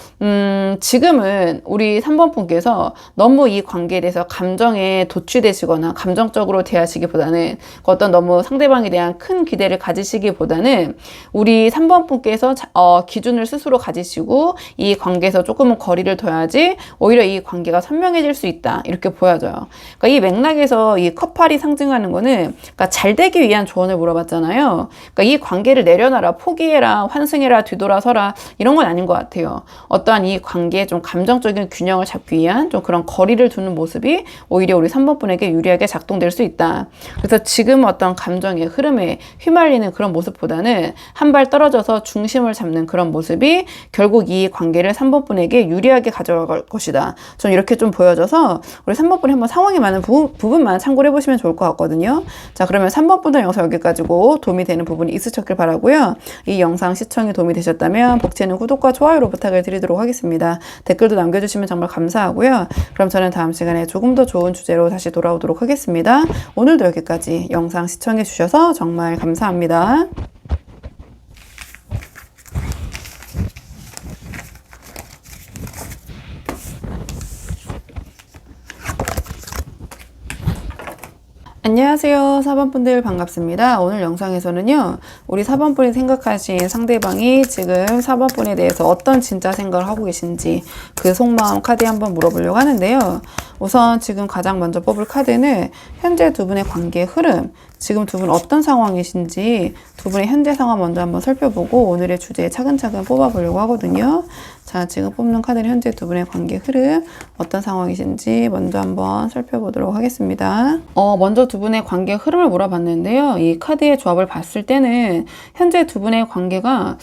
지금은 우리 3번 분께서 너무 이 관계에 대해서 감정에 도취되시거나 감정적으로 대하시기보다는, 어떤 너무 상대방에 대한 큰 기대를 가지시기보다는 우리 3번 분께서 기준을 스스로 가지시고 이 관계에서 조금은 거리를 둬야지 오히려 이 관계가 선명해질 수 있다, 이렇게 보여져요. 그러니까 이 맥락에서 이 커팔이 상징하는 거는, 그러니까 잘 되기 위한 조언을 물어봤잖아요. 그러니까 이 관계를 내려놔라, 포기해라, 환승해라, 뒤돌아서라, 이런 건 아닌 것 같아요. 어떠한 이 관계에 좀 감정적인 균형을 잡기 위한 좀 그런 거리를 두는 모습이 오히려 우리 3번 분에게 유리하게 작동될 수 있다. 그래서 지금 어떤 감정의 흐름에 휘말리는 그런 모습보다는 한 발 떨어져서 중심을 잡는 그런 모습이 결국 이 관계를 3번 분에게 유리하게 가져갈 것이다. 좀 이렇게 좀 보여져서 우리 3번 분이 한번 상황이 많은 부분만 참고를 해보시면 좋을 것 같거든요. 자, 그러면 3번 분의 영상 여기까지고 도움이 되는 부분이 있으셨길 바라고요. 이 영상 시청이 도움이 되셨다면 복채는 구독과 좋아요로 부탁을 드리도록 하겠습니다. 댓글도 남겨주시면 정말 감사하고요. 그럼 저는 다음 시간에 조금 더 좋은 주제로 다시 돌아오도록 하겠습니다. 오늘도 여기까지 영상 시청해 주셔서 정말 감사합니다. 안녕하세요. 4번분들 반갑습니다. 오늘 영상에서는요, 우리 4번분이 생각하신 상대방이 지금 4번분에 대해서 어떤 진짜 생각을 하고 계신지 그 속마음 카드 한번 물어보려고 하는데요. 우선 지금 가장 먼저 뽑을 카드는 현재 두 분의 관계의 흐름, 지금 두 분 어떤 상황이신지 두 분의 현재 상황 먼저 한번 살펴보고 오늘의 주제에 차근차근 뽑아보려고 하거든요. 자, 지금 뽑는 카드는 현재 두 분의 관계 흐름, 어떤 상황이신지 먼저 한번 살펴보도록 하겠습니다. 먼저 두 분의 관계 흐름을 물어봤는데요. 이 카드의 조합을 봤을 때는 현재 두 분의 관계가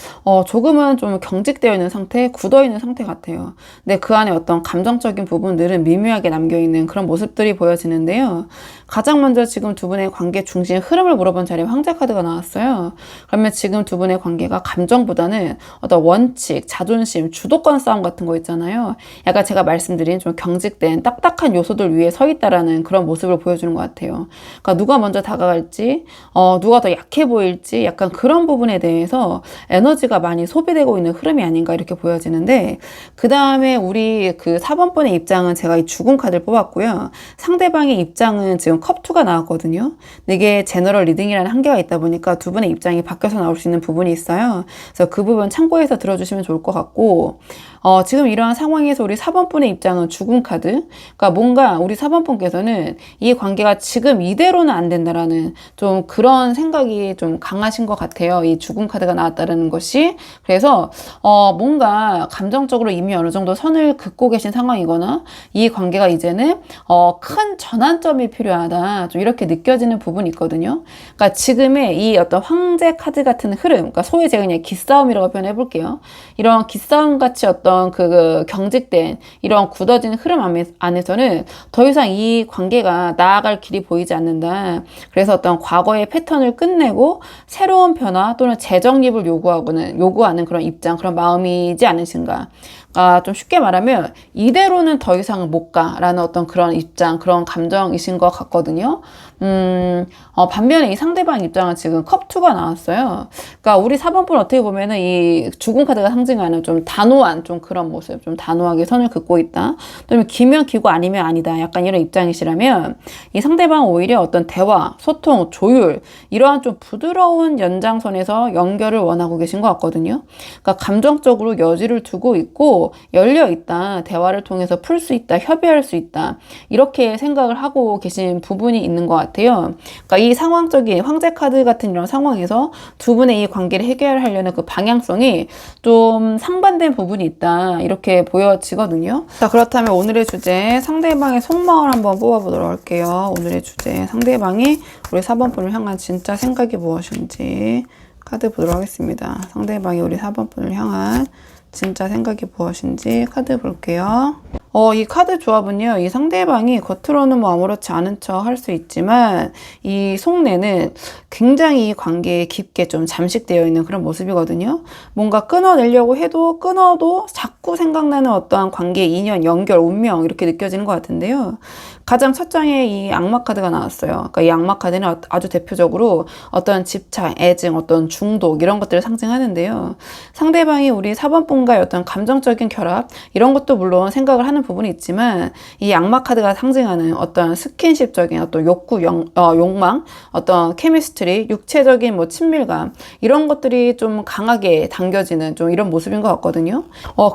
조금은 좀 경직되어 있는 상태, 굳어 있는 상태 같아요. 근데 그 안에 어떤 감정적인 부분들은 미묘하게 남겨있는 그런 모습들이 보여지는데요. 가장 먼저 지금 두 분의 관계 중심 흐름을 물어본 자리에 황제 카드가 나왔어요. 그러면 지금 두 분의 관계가 감정보다는 어떤 원칙, 자존심, 주도권 싸움 같은 거 있잖아요. 약간 제가 말씀드린 좀 경직된 딱딱한 요소들 위에 서 있다라는 그런 모습을 보여주는 것 같아요. 그러니까 누가 먼저 다가갈지, 누가 더 약해 보일지, 약간 그런 부분에 대해서 에너지가 많이 소비되고 있는 흐름이 아닌가 이렇게 보여지는데, 그 다음에 우리 그 4번 분의 입장은 제가 이 죽음 카드를 뽑았고요. 상대방의 입장은 지금 컵2가 나왔거든요. 근데 이게 제너럴 리딩이라는 한계가 있다 보니까 두 분의 입장이 바뀌어서 나올 수 있는 부분이 있어요. 그래서 그 부분 참고해서 들어주시면 좋을 것 같고, 지금 이러한 상황에서 우리 4번 분의 입장은 죽음 카드. 그러니까 뭔가 우리 4번 분께서는 이 관계가 지금 이대로는 안 된다라는 좀 그런 생각이 좀 강하신 것 같아요. 이 죽음 카드가 나왔다는 것이. 그래서 뭔가 감정적으로 이미 어느 정도 선을 긋고 계신 상황이거나 이 관계가 이제는 큰 전환점이 필요하다, 좀 이렇게 느껴지는 부분이 있거든요. 그러니까 지금의 이 어떤 황제 카드 같은 흐름, 그러니까 소위 제가 그냥 기싸움이라고 표현해 볼게요. 이런 기싸움 같이 어떤 그 경직된 이런 굳어진 흐름 안에서는 더 이상 이 관계가 나아갈 길이 보이지 않는다. 그래서 어떤 과거의 패턴을 끝내고 새로운 변화 또는 재정립을 요구하는 그런 입장, 그런 마음이지 않으신가. 좀 쉽게 말하면 이대로는 더 이상은 못 가라는 어떤 그런 입장, 그런 감정이신 것 같거든요. 반면에 이 상대방 입장은 지금 컵2가 나왔어요. 그러니까 우리 4번분 어떻게 보면은 이 죽은 카드가 상징하는 좀 단호한 좀 그런 모습, 좀 단호하게 선을 긋고 있다. 또는 기면 기고 아니면 아니다. 약간 이런 입장이시라면 이 상대방은 오히려 어떤 대화, 소통, 조율, 이러한 좀 부드러운 연장선에서 연결을 원하고 계신 것 같거든요. 그러니까 감정적으로 여지를 두고 있고, 그리고 열려 있다. 대화를 통해서 풀 수 있다. 협의할 수 있다. 이렇게 생각을 하고 계신 부분이 있는 것 같아요. 그러니까 이 상황적인 황제 카드 같은 이런 상황에서 두 분의 이 관계를 해결하려는 그 방향성이 좀 상반된 부분이 있다. 이렇게 보여지거든요. 자, 그렇다면 오늘의 주제 상대방의 속마음을 한번 뽑아보도록 할게요. 오늘의 주제 상대방이 우리 4번 분을 향한 진짜 생각이 무엇인지 카드 보도록 하겠습니다. 상대방이 우리 4번 분을 향한 진짜 생각이 무엇인지 카드 볼게요. 이 카드 조합은요, 이 상대방이 겉으로는 뭐 아무렇지 않은 척 할 수 있지만, 이 속내는 굉장히 이 관계에 깊게 좀 잠식되어 있는 그런 모습이거든요. 뭔가 끊어내려고 해도 끊어도 자꾸 생각나는 어떠한 관계, 인연, 연결, 운명, 이렇게 느껴지는 것 같은데요. 가장 첫 장에 이 악마 카드가 나왔어요. 그러니까 이 악마 카드는 아주 대표적으로 어떤 집착, 애증, 어떤 중독, 이런 것들을 상징하는데요. 상대방이 우리 4번 분과의 어떤 감정적인 결합, 이런 것도 물론 생각을 하는 부분이 있지만, 이 악마 카드가 상징하는 어떤 스킨십적인 어떤 욕구, 욕망, 어떤 케미스트리, 육체적인 뭐 친밀감, 이런 것들이 좀 강하게 당겨지는 좀 이런 모습인 것 같거든요.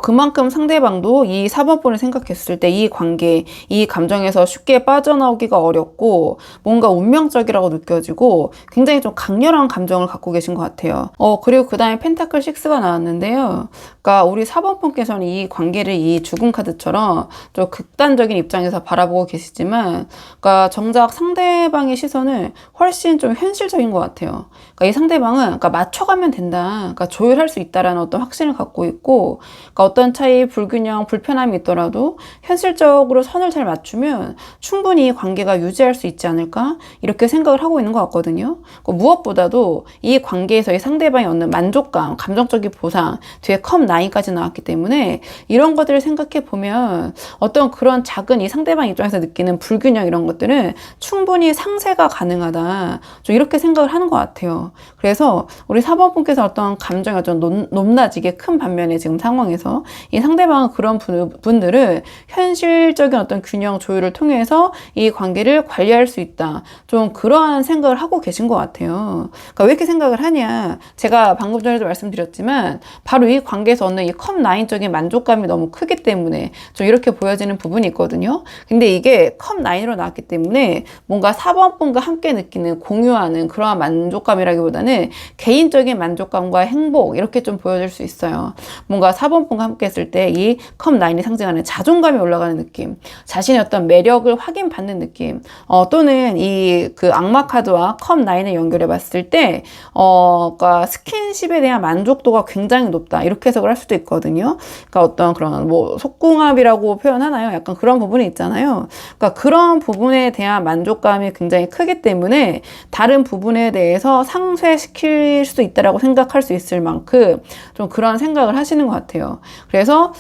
그만큼 상대방도 이 4번 분을 생각했을 때 이 관계, 이 감정에서 쉽게 빠져나오기가 어렵고 뭔가 운명적이라고 느껴지고 굉장히 좀 강렬한 감정을 갖고 계신 것 같아요. 그리고 그 다음에 펜타클 6가 나왔는데요. 그러니까 우리 4번 분께서는 이 관계를 이 죽은 카드처럼 좀 극단적인 입장에서 바라보고 계시지만, 그러니까 정작 상대방의 시선은 훨씬 좀 현실적인 것 같아요. 그러니까 이 상대방은 그러니까 맞춰가면 된다, 그러니까 조율할 수 있다라는 어떤 확신을 갖고 있고, 그러니까 어떤 차이, 불균형, 불편함이 있더라도 현실적으로 선을 잘 맞추면 충분히 이 관계가 유지할 수 있지 않을까, 이렇게 생각을 하고 있는 것 같거든요. 그러니까 무엇보다도 이 관계에서 이 상대방이 얻는 만족감, 감정적인 보상, 뒤에 컵 9까지 나왔기 때문에 이런 것들을 생각해 보면 어떤 그런 작은 이 상대방 입장에서 느끼는 불균형, 이런 것들은 충분히 상쇄가 가능하다, 좀 이렇게 생각을 하는 것 같아요. 그래서 우리 4번 분께서 어떤 감정이 어떤 높낮이게 큰 반면에 지금 상황에서 이 상대방은 그런 분들은 현실적인 어떤 균형 조율을 통해서 이 관계를 관리할 수 있다, 좀 그러한 생각을 하고 계신 것 같아요. 그러니까 왜 이렇게 생각을 하냐, 제가 방금 전에도 말씀드렸지만 바로 이 관계에서 얻는 이 컵 9적인 만족감이 너무 크기 때문에 좀 이렇게 보여지는 부분이 있거든요. 근데 이게 컵 9으로 나왔기 때문에 뭔가 4번 분과 함께 느끼는, 공유하는 그러한 만족감이라기보다는 개인적인 만족감과 행복, 이렇게 좀 보여질 수 있어요. 뭔가 4번 분과 함께 했을 때 이 컵 9이 상징하는 자존감이 올라가는 느낌, 자신의 어떤 매력을 확인받는 느낌, 또는 이 그 악마 카드와 컵 9을 연결해 봤을 때 그러니까 스킨십에 대한 만족도가 굉장히 높다, 이렇게 해석을 할 수도 있거든요. 그러니까 어떤 그런 뭐 속궁합이라고 표현하나요? 약간 그런 부분이 있잖아요. 그러니까 그런 부분에 대한 만족감이 굉장히 크기 때문에 다른 부분에 대해서 상쇄시킬 수도 있다라고 생각할 수 있을 만큼 좀 그런 생각을 하시는 것 같아요. 그래서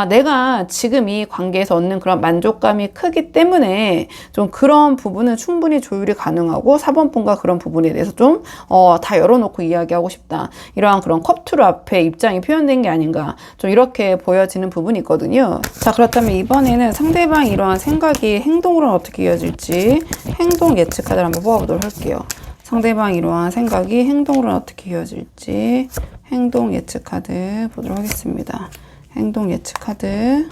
내가 지금 이 관계에서 얻는 그런 만족감이 크기 때문에 좀 그런 부분은 충분히 조율이 가능하고 4번 분과 그런 부분에 대해서 좀 다 열어놓고 이야기하고 싶다, 이러한 그런 컵투르 앞에 입장이 표현된 게 아닌가, 좀 이렇게 보여지는 부분이 있거든요. 자, 그렇다면 이번에는 상대방이 이러한 생각이 행동으로 어떻게 이어질지 행동 예측 카드를 한번 뽑아보도록 할게요. 상대방이 이러한 생각이 행동으로 어떻게 이어질지 행동 예측 카드 보도록 하겠습니다. 행동 예측 카드.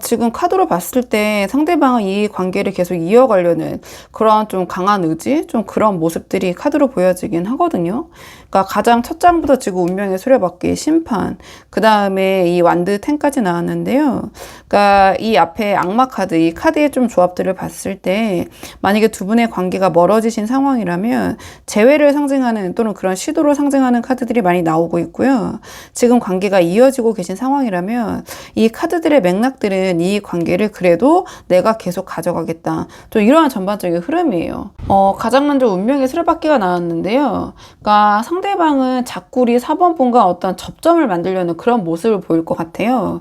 지금 카드로 봤을 때 상대방은 이 관계를 계속 이어가려는 그런 좀 강한 의지, 좀 그런 모습들이 카드로 보여지긴 하거든요. 그러니까 가장 첫 장부터 지금 운명의 수레바퀴, 심판, 그 다음에 이 완드 10까지 나왔는데요. 그러니까 이 앞에 악마 카드, 이 카드의 좀 조합들을 봤을 때 만약에 두 분의 관계가 멀어지신 상황이라면 재회를 상징하는, 또는 그런 시도를 상징하는 카드들이 많이 나오고 있고요. 지금 관계가 이어지고 계신 상황이라면 이 카드들의 맥락들은 이 관계를 그래도 내가 계속 가져가겠다, 좀 이러한 전반적인 흐름이에요. 가장 먼저 운명의 수레바퀴가 나왔는데요. 그러니까 상대방은 자꾸 우리 4번 분과 어떤 접점을 만들려는 그런 모습을 보일 것 같아요.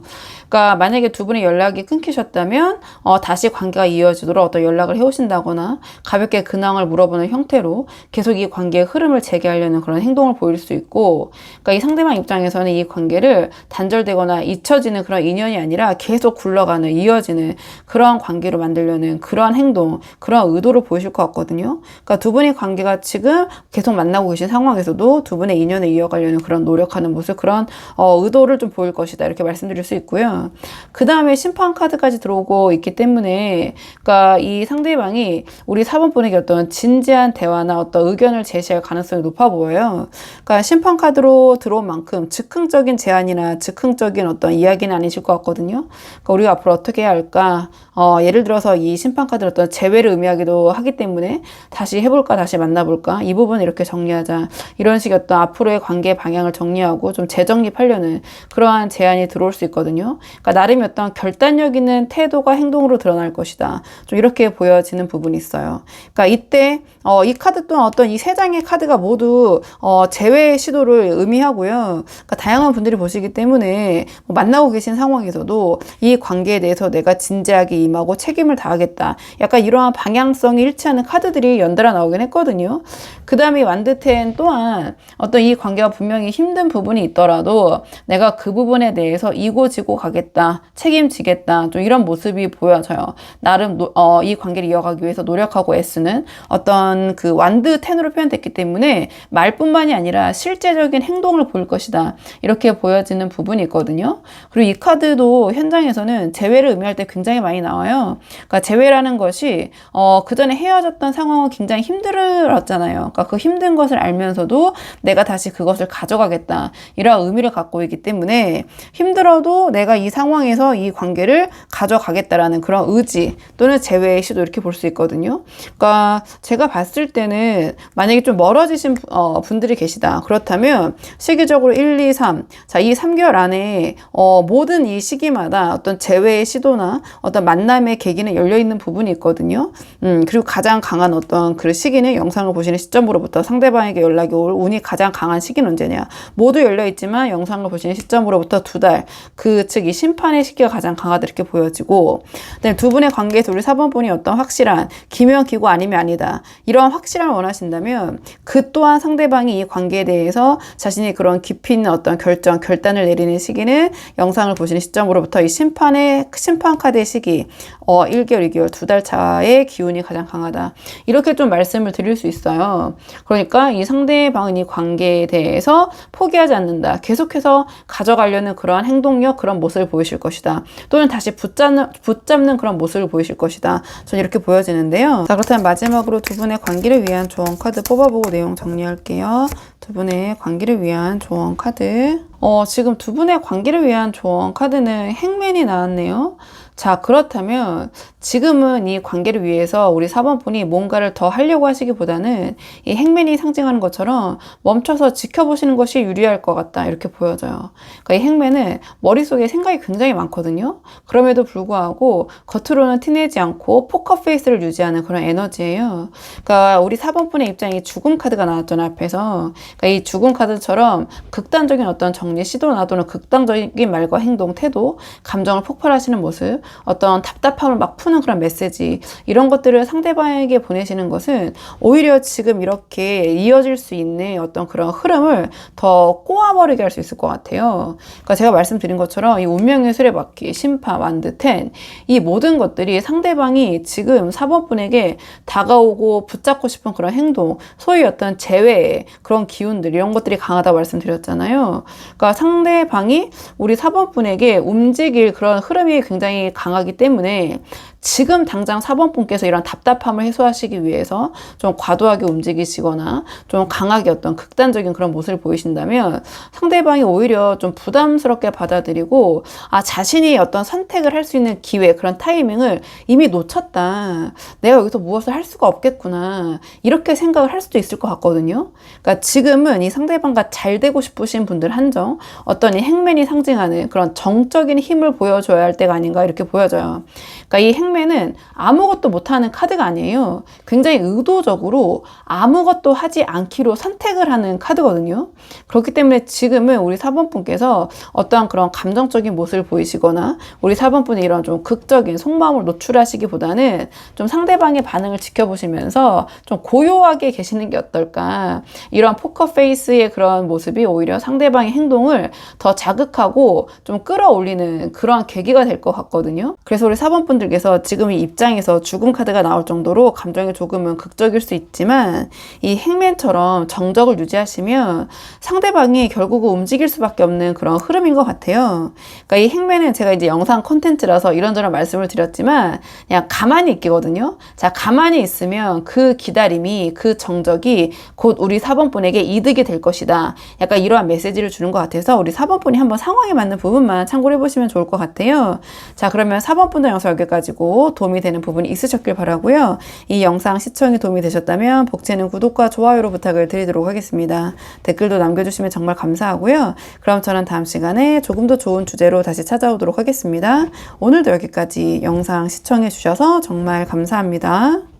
그러니까 만약에 두 분의 연락이 끊기셨다면 다시 관계가 이어지도록 어떤 연락을 해오신다거나 가볍게 근황을 물어보는 형태로 계속 이 관계의 흐름을 재개하려는 그런 행동을 보일 수 있고, 그러니까 이 상대방 입장에서는 이 관계를 단절되거나 잊혀지는 그런 인연이 아니라 계속 굴러가는, 이어지는 그러한 관계로 만들려는 그러한 행동, 그러한 의도를 보이실 것 같거든요. 그러니까 두 분의 관계가 지금 계속 만나고 계신 상황에서도 두 분의 인연을 이어가려는 그런 노력하는 모습, 그런 의도를 좀 보일 것이다, 이렇게 말씀드릴 수 있고요. 그 다음에 심판 카드까지 들어오고 있기 때문에, 그러니까 이 상대방이 우리 4번 분에게 어떤 진지한 대화나 어떤 의견을 제시할 가능성이 높아 보여요. 그러니까 심판 카드로 들어온 만큼 즉흥적인 제안이나 즉흥적인 어떤 이야기는 아니실 것 같거든요. 그러니까 우리가 앞으로 어떻게 해야 할까? 예를 들어서 이 심판 카드는 어떤 재회를 의미하기도 하기 때문에 다시 해볼까, 다시 만나볼까, 이 부분 이렇게 정리하자, 이런 식의 어떤 앞으로의 관계 방향을 정리하고 좀 재정립하려는 그러한 제안이 들어올 수 있거든요. 그러니까 나름의 어떤 결단력 있는 태도가 행동으로 드러날 것이다, 좀 이렇게 보여지는 부분이 있어요. 그러니까 이때 이 카드 또한 어떤 이 세 장의 카드가 모두 재회 시도를 의미하고요. 그러니까 다양한 분들이 보시기 때문에 만나고 계신 상황에서도 이 관계에 대해서 내가 진지하게 임하고 책임을 다하겠다, 약간 이러한 방향성이 일치하는 카드들이 연달아 나오긴 했거든요. 그 다음에 완드텐 또한 어떤 이 관계가 분명히 힘든 부분이 있더라도 내가 그 부분에 대해서 이고지고 가겠다, 책임지겠다, 좀 이런 모습이 보여져요. 나름 이 관계를 이어가기 위해서 노력하고 애쓰는 어떤 그 완드텐으로 표현됐기 때문에 말뿐만이 아니라 실제적인 행동을 보일 것이다, 이렇게 보여지는 부분이 있거든요. 그리고 이 카드도 현장에서는 재회를 의미할 때 굉장히 많이 나와요. 그러니까 재회라는 것이 그 전에 헤어졌던 상황은 굉장히 힘들었잖아요. 그러니까 그 힘든 것을 알면서도 내가 다시 그것을 가져가겠다, 이런 의미를 갖고 있기 때문에 힘들어도 내가 이 상황에서 이 관계를 가져가겠다라는 그런 의지 또는 재회의 시도, 이렇게 볼 수 있거든요. 그러니까 제가 봤을 때는 만약에 좀 멀어지신 분들이 계시다, 그렇다면 시기적으로 1, 2, 3, 자, 이 3개월 안에 모든 이 시기마다 어떤 재회의 시도나 어떤 만남의 계기는 열려있는 부분이 있거든요. 그리고 가장 강한 어떤 그 시기는 영상을 보시는 시점으로부터 상대방에게 연락이 올 운이 가장 강한 시기는 언제냐, 모두 열려있지만 영상을 보시는 시점으로부터 2달, 즉 이 심판의 시기가 가장 강하다, 이렇게 보여지고, 그다음에 두 분의 관계에서 우리 4번 분이 어떤 확실한 기면 기고 아니면 아니다, 이런 확실함을 원하신다면 그 또한 상대방이 이 관계에 대해서 자신이 그런 깊이 있는 어떤 결단을 내리는 시기는 영상을 보시는 시점으로부터 이 심판 카드의 시기 1개월, 2개월, 2달 차의 기운이 가장 강하다, 이렇게 좀 말씀을 드릴 수 있어요. 그러니까 이 상대방은 이 관계에 대해서 포기하지 않는다, 계속해서 가져가려는 그러한 행동력, 그런 모습을 보이실 것이다, 또는 다시 붙잡는 그런 모습을 보이실 것이다, 저는 이렇게 보여지는데요. 자, 그렇다면 마지막으로 두 분의 관계를 위한 조언 카드 뽑아보고 내용 정리할게요. 두 분의 관계를 위한 조언 카드. 지금 두 분의 관계를 위한 조언 카드는 행맨이 나왔네요. 자, 그렇다면 지금은 이 관계를 위해서 우리 4번 분이 뭔가를 더 하려고 하시기보다는 이 행맨이 상징하는 것처럼 멈춰서 지켜보시는 것이 유리할 것 같다, 이렇게 보여져요. 그러니까 이 행맨은 머릿속에 생각이 굉장히 많거든요. 그럼에도 불구하고 겉으로는 티내지 않고 포커페이스를 유지하는 그런 에너지예요. 그러니까 우리 4번 분의 입장이 죽음 카드가 나왔잖아요, 앞에서. 그러니까 이 죽음 카드처럼 극단적인 어떤 정리 시도나 또는 극단적인 말과 행동, 태도, 감정을 폭발하시는 모습, 어떤 답답함을 막 푸는 그런 메시지, 이런 것들을 상대방에게 보내시는 것은 오히려 지금 이렇게 이어질 수 있는 어떤 그런 흐름을 더 꼬아버리게 할 수 있을 것 같아요. 그러니까 제가 말씀드린 것처럼 이 운명의 수레바퀴, 심판, 완드텐, 이 모든 것들이 상대방이 지금 4번 분에게 다가오고 붙잡고 싶은 그런 행동, 소위 어떤 재회의 그런 기운들, 이런 것들이 강하다고 말씀드렸잖아요. 그러니까 상대방이 우리 4번 분에게 움직일 그런 흐름이 굉장히 강하기 때문에 지금 당장 4번 분께서 이런 답답함을 해소하시기 위해서 좀 과도하게 움직이시거나 좀 강하게 어떤 극단적인 그런 모습을 보이신다면 상대방이 오히려 좀 부담스럽게 받아들이고, 자신이 어떤 선택을 할 수 있는 기회, 그런 타이밍을 이미 놓쳤다, 내가 여기서 무엇을 할 수가 없겠구나, 이렇게 생각을 할 수도 있을 것 같거든요. 그러니까 지금은 이 상대방과 잘 되고 싶으신 분들 한정, 어떤 이 행맨이 상징하는 그런 정적인 힘을 보여줘야 할 때가 아닌가, 이렇게 보여져요. 그러니까 이 행매는 아무것도 못하는 카드가 아니에요. 굉장히 의도적으로 아무것도 하지 않기로 선택을 하는 카드거든요. 그렇기 때문에 지금은 우리 4번 분께서 어떠한 그런 감정적인 모습을 보이시거나 우리 4번 분의 이런 좀 극적인 속마음을 노출하시기보다는 좀 상대방의 반응을 지켜보시면서 좀 고요하게 계시는 게 어떨까. 이런 포커페이스의 그런 모습이 오히려 상대방의 행동을 더 자극하고 좀 끌어올리는 그런 계기가 될 것 같거든요. 그래서 우리 4번 분들께서 지금 이 입장에서 죽음 카드가 나올 정도로 감정이 조금은 극적일 수 있지만 이 행맨처럼 정적을 유지하시면 상대방이 결국은 움직일 수밖에 없는 그런 흐름인 것 같아요. 그러니까 이 행맨은 제가 이제 영상 콘텐츠라서 이런저런 말씀을 드렸지만 그냥 가만히 있기거든요. 자, 가만히 있으면 그 기다림이, 그 정적이 곧 우리 4번 분에게 이득이 될 것이다. 약간 이러한 메시지를 주는 것 같아서 우리 4번 분이 한번 상황에 맞는 부분만 참고를 해보시면 좋을 것 같아요. 자, 그러면 4번 분들 영상 여기까지고 도움이 되는 부분이 있으셨길 바라고요. 이 영상 시청이 도움이 되셨다면 복채는 구독과 좋아요로 부탁을 드리도록 하겠습니다. 댓글도 남겨주시면 정말 감사하고요. 그럼 저는 다음 시간에 조금 더 좋은 주제로 다시 찾아오도록 하겠습니다. 오늘도 여기까지 영상 시청해 주셔서 정말 감사합니다.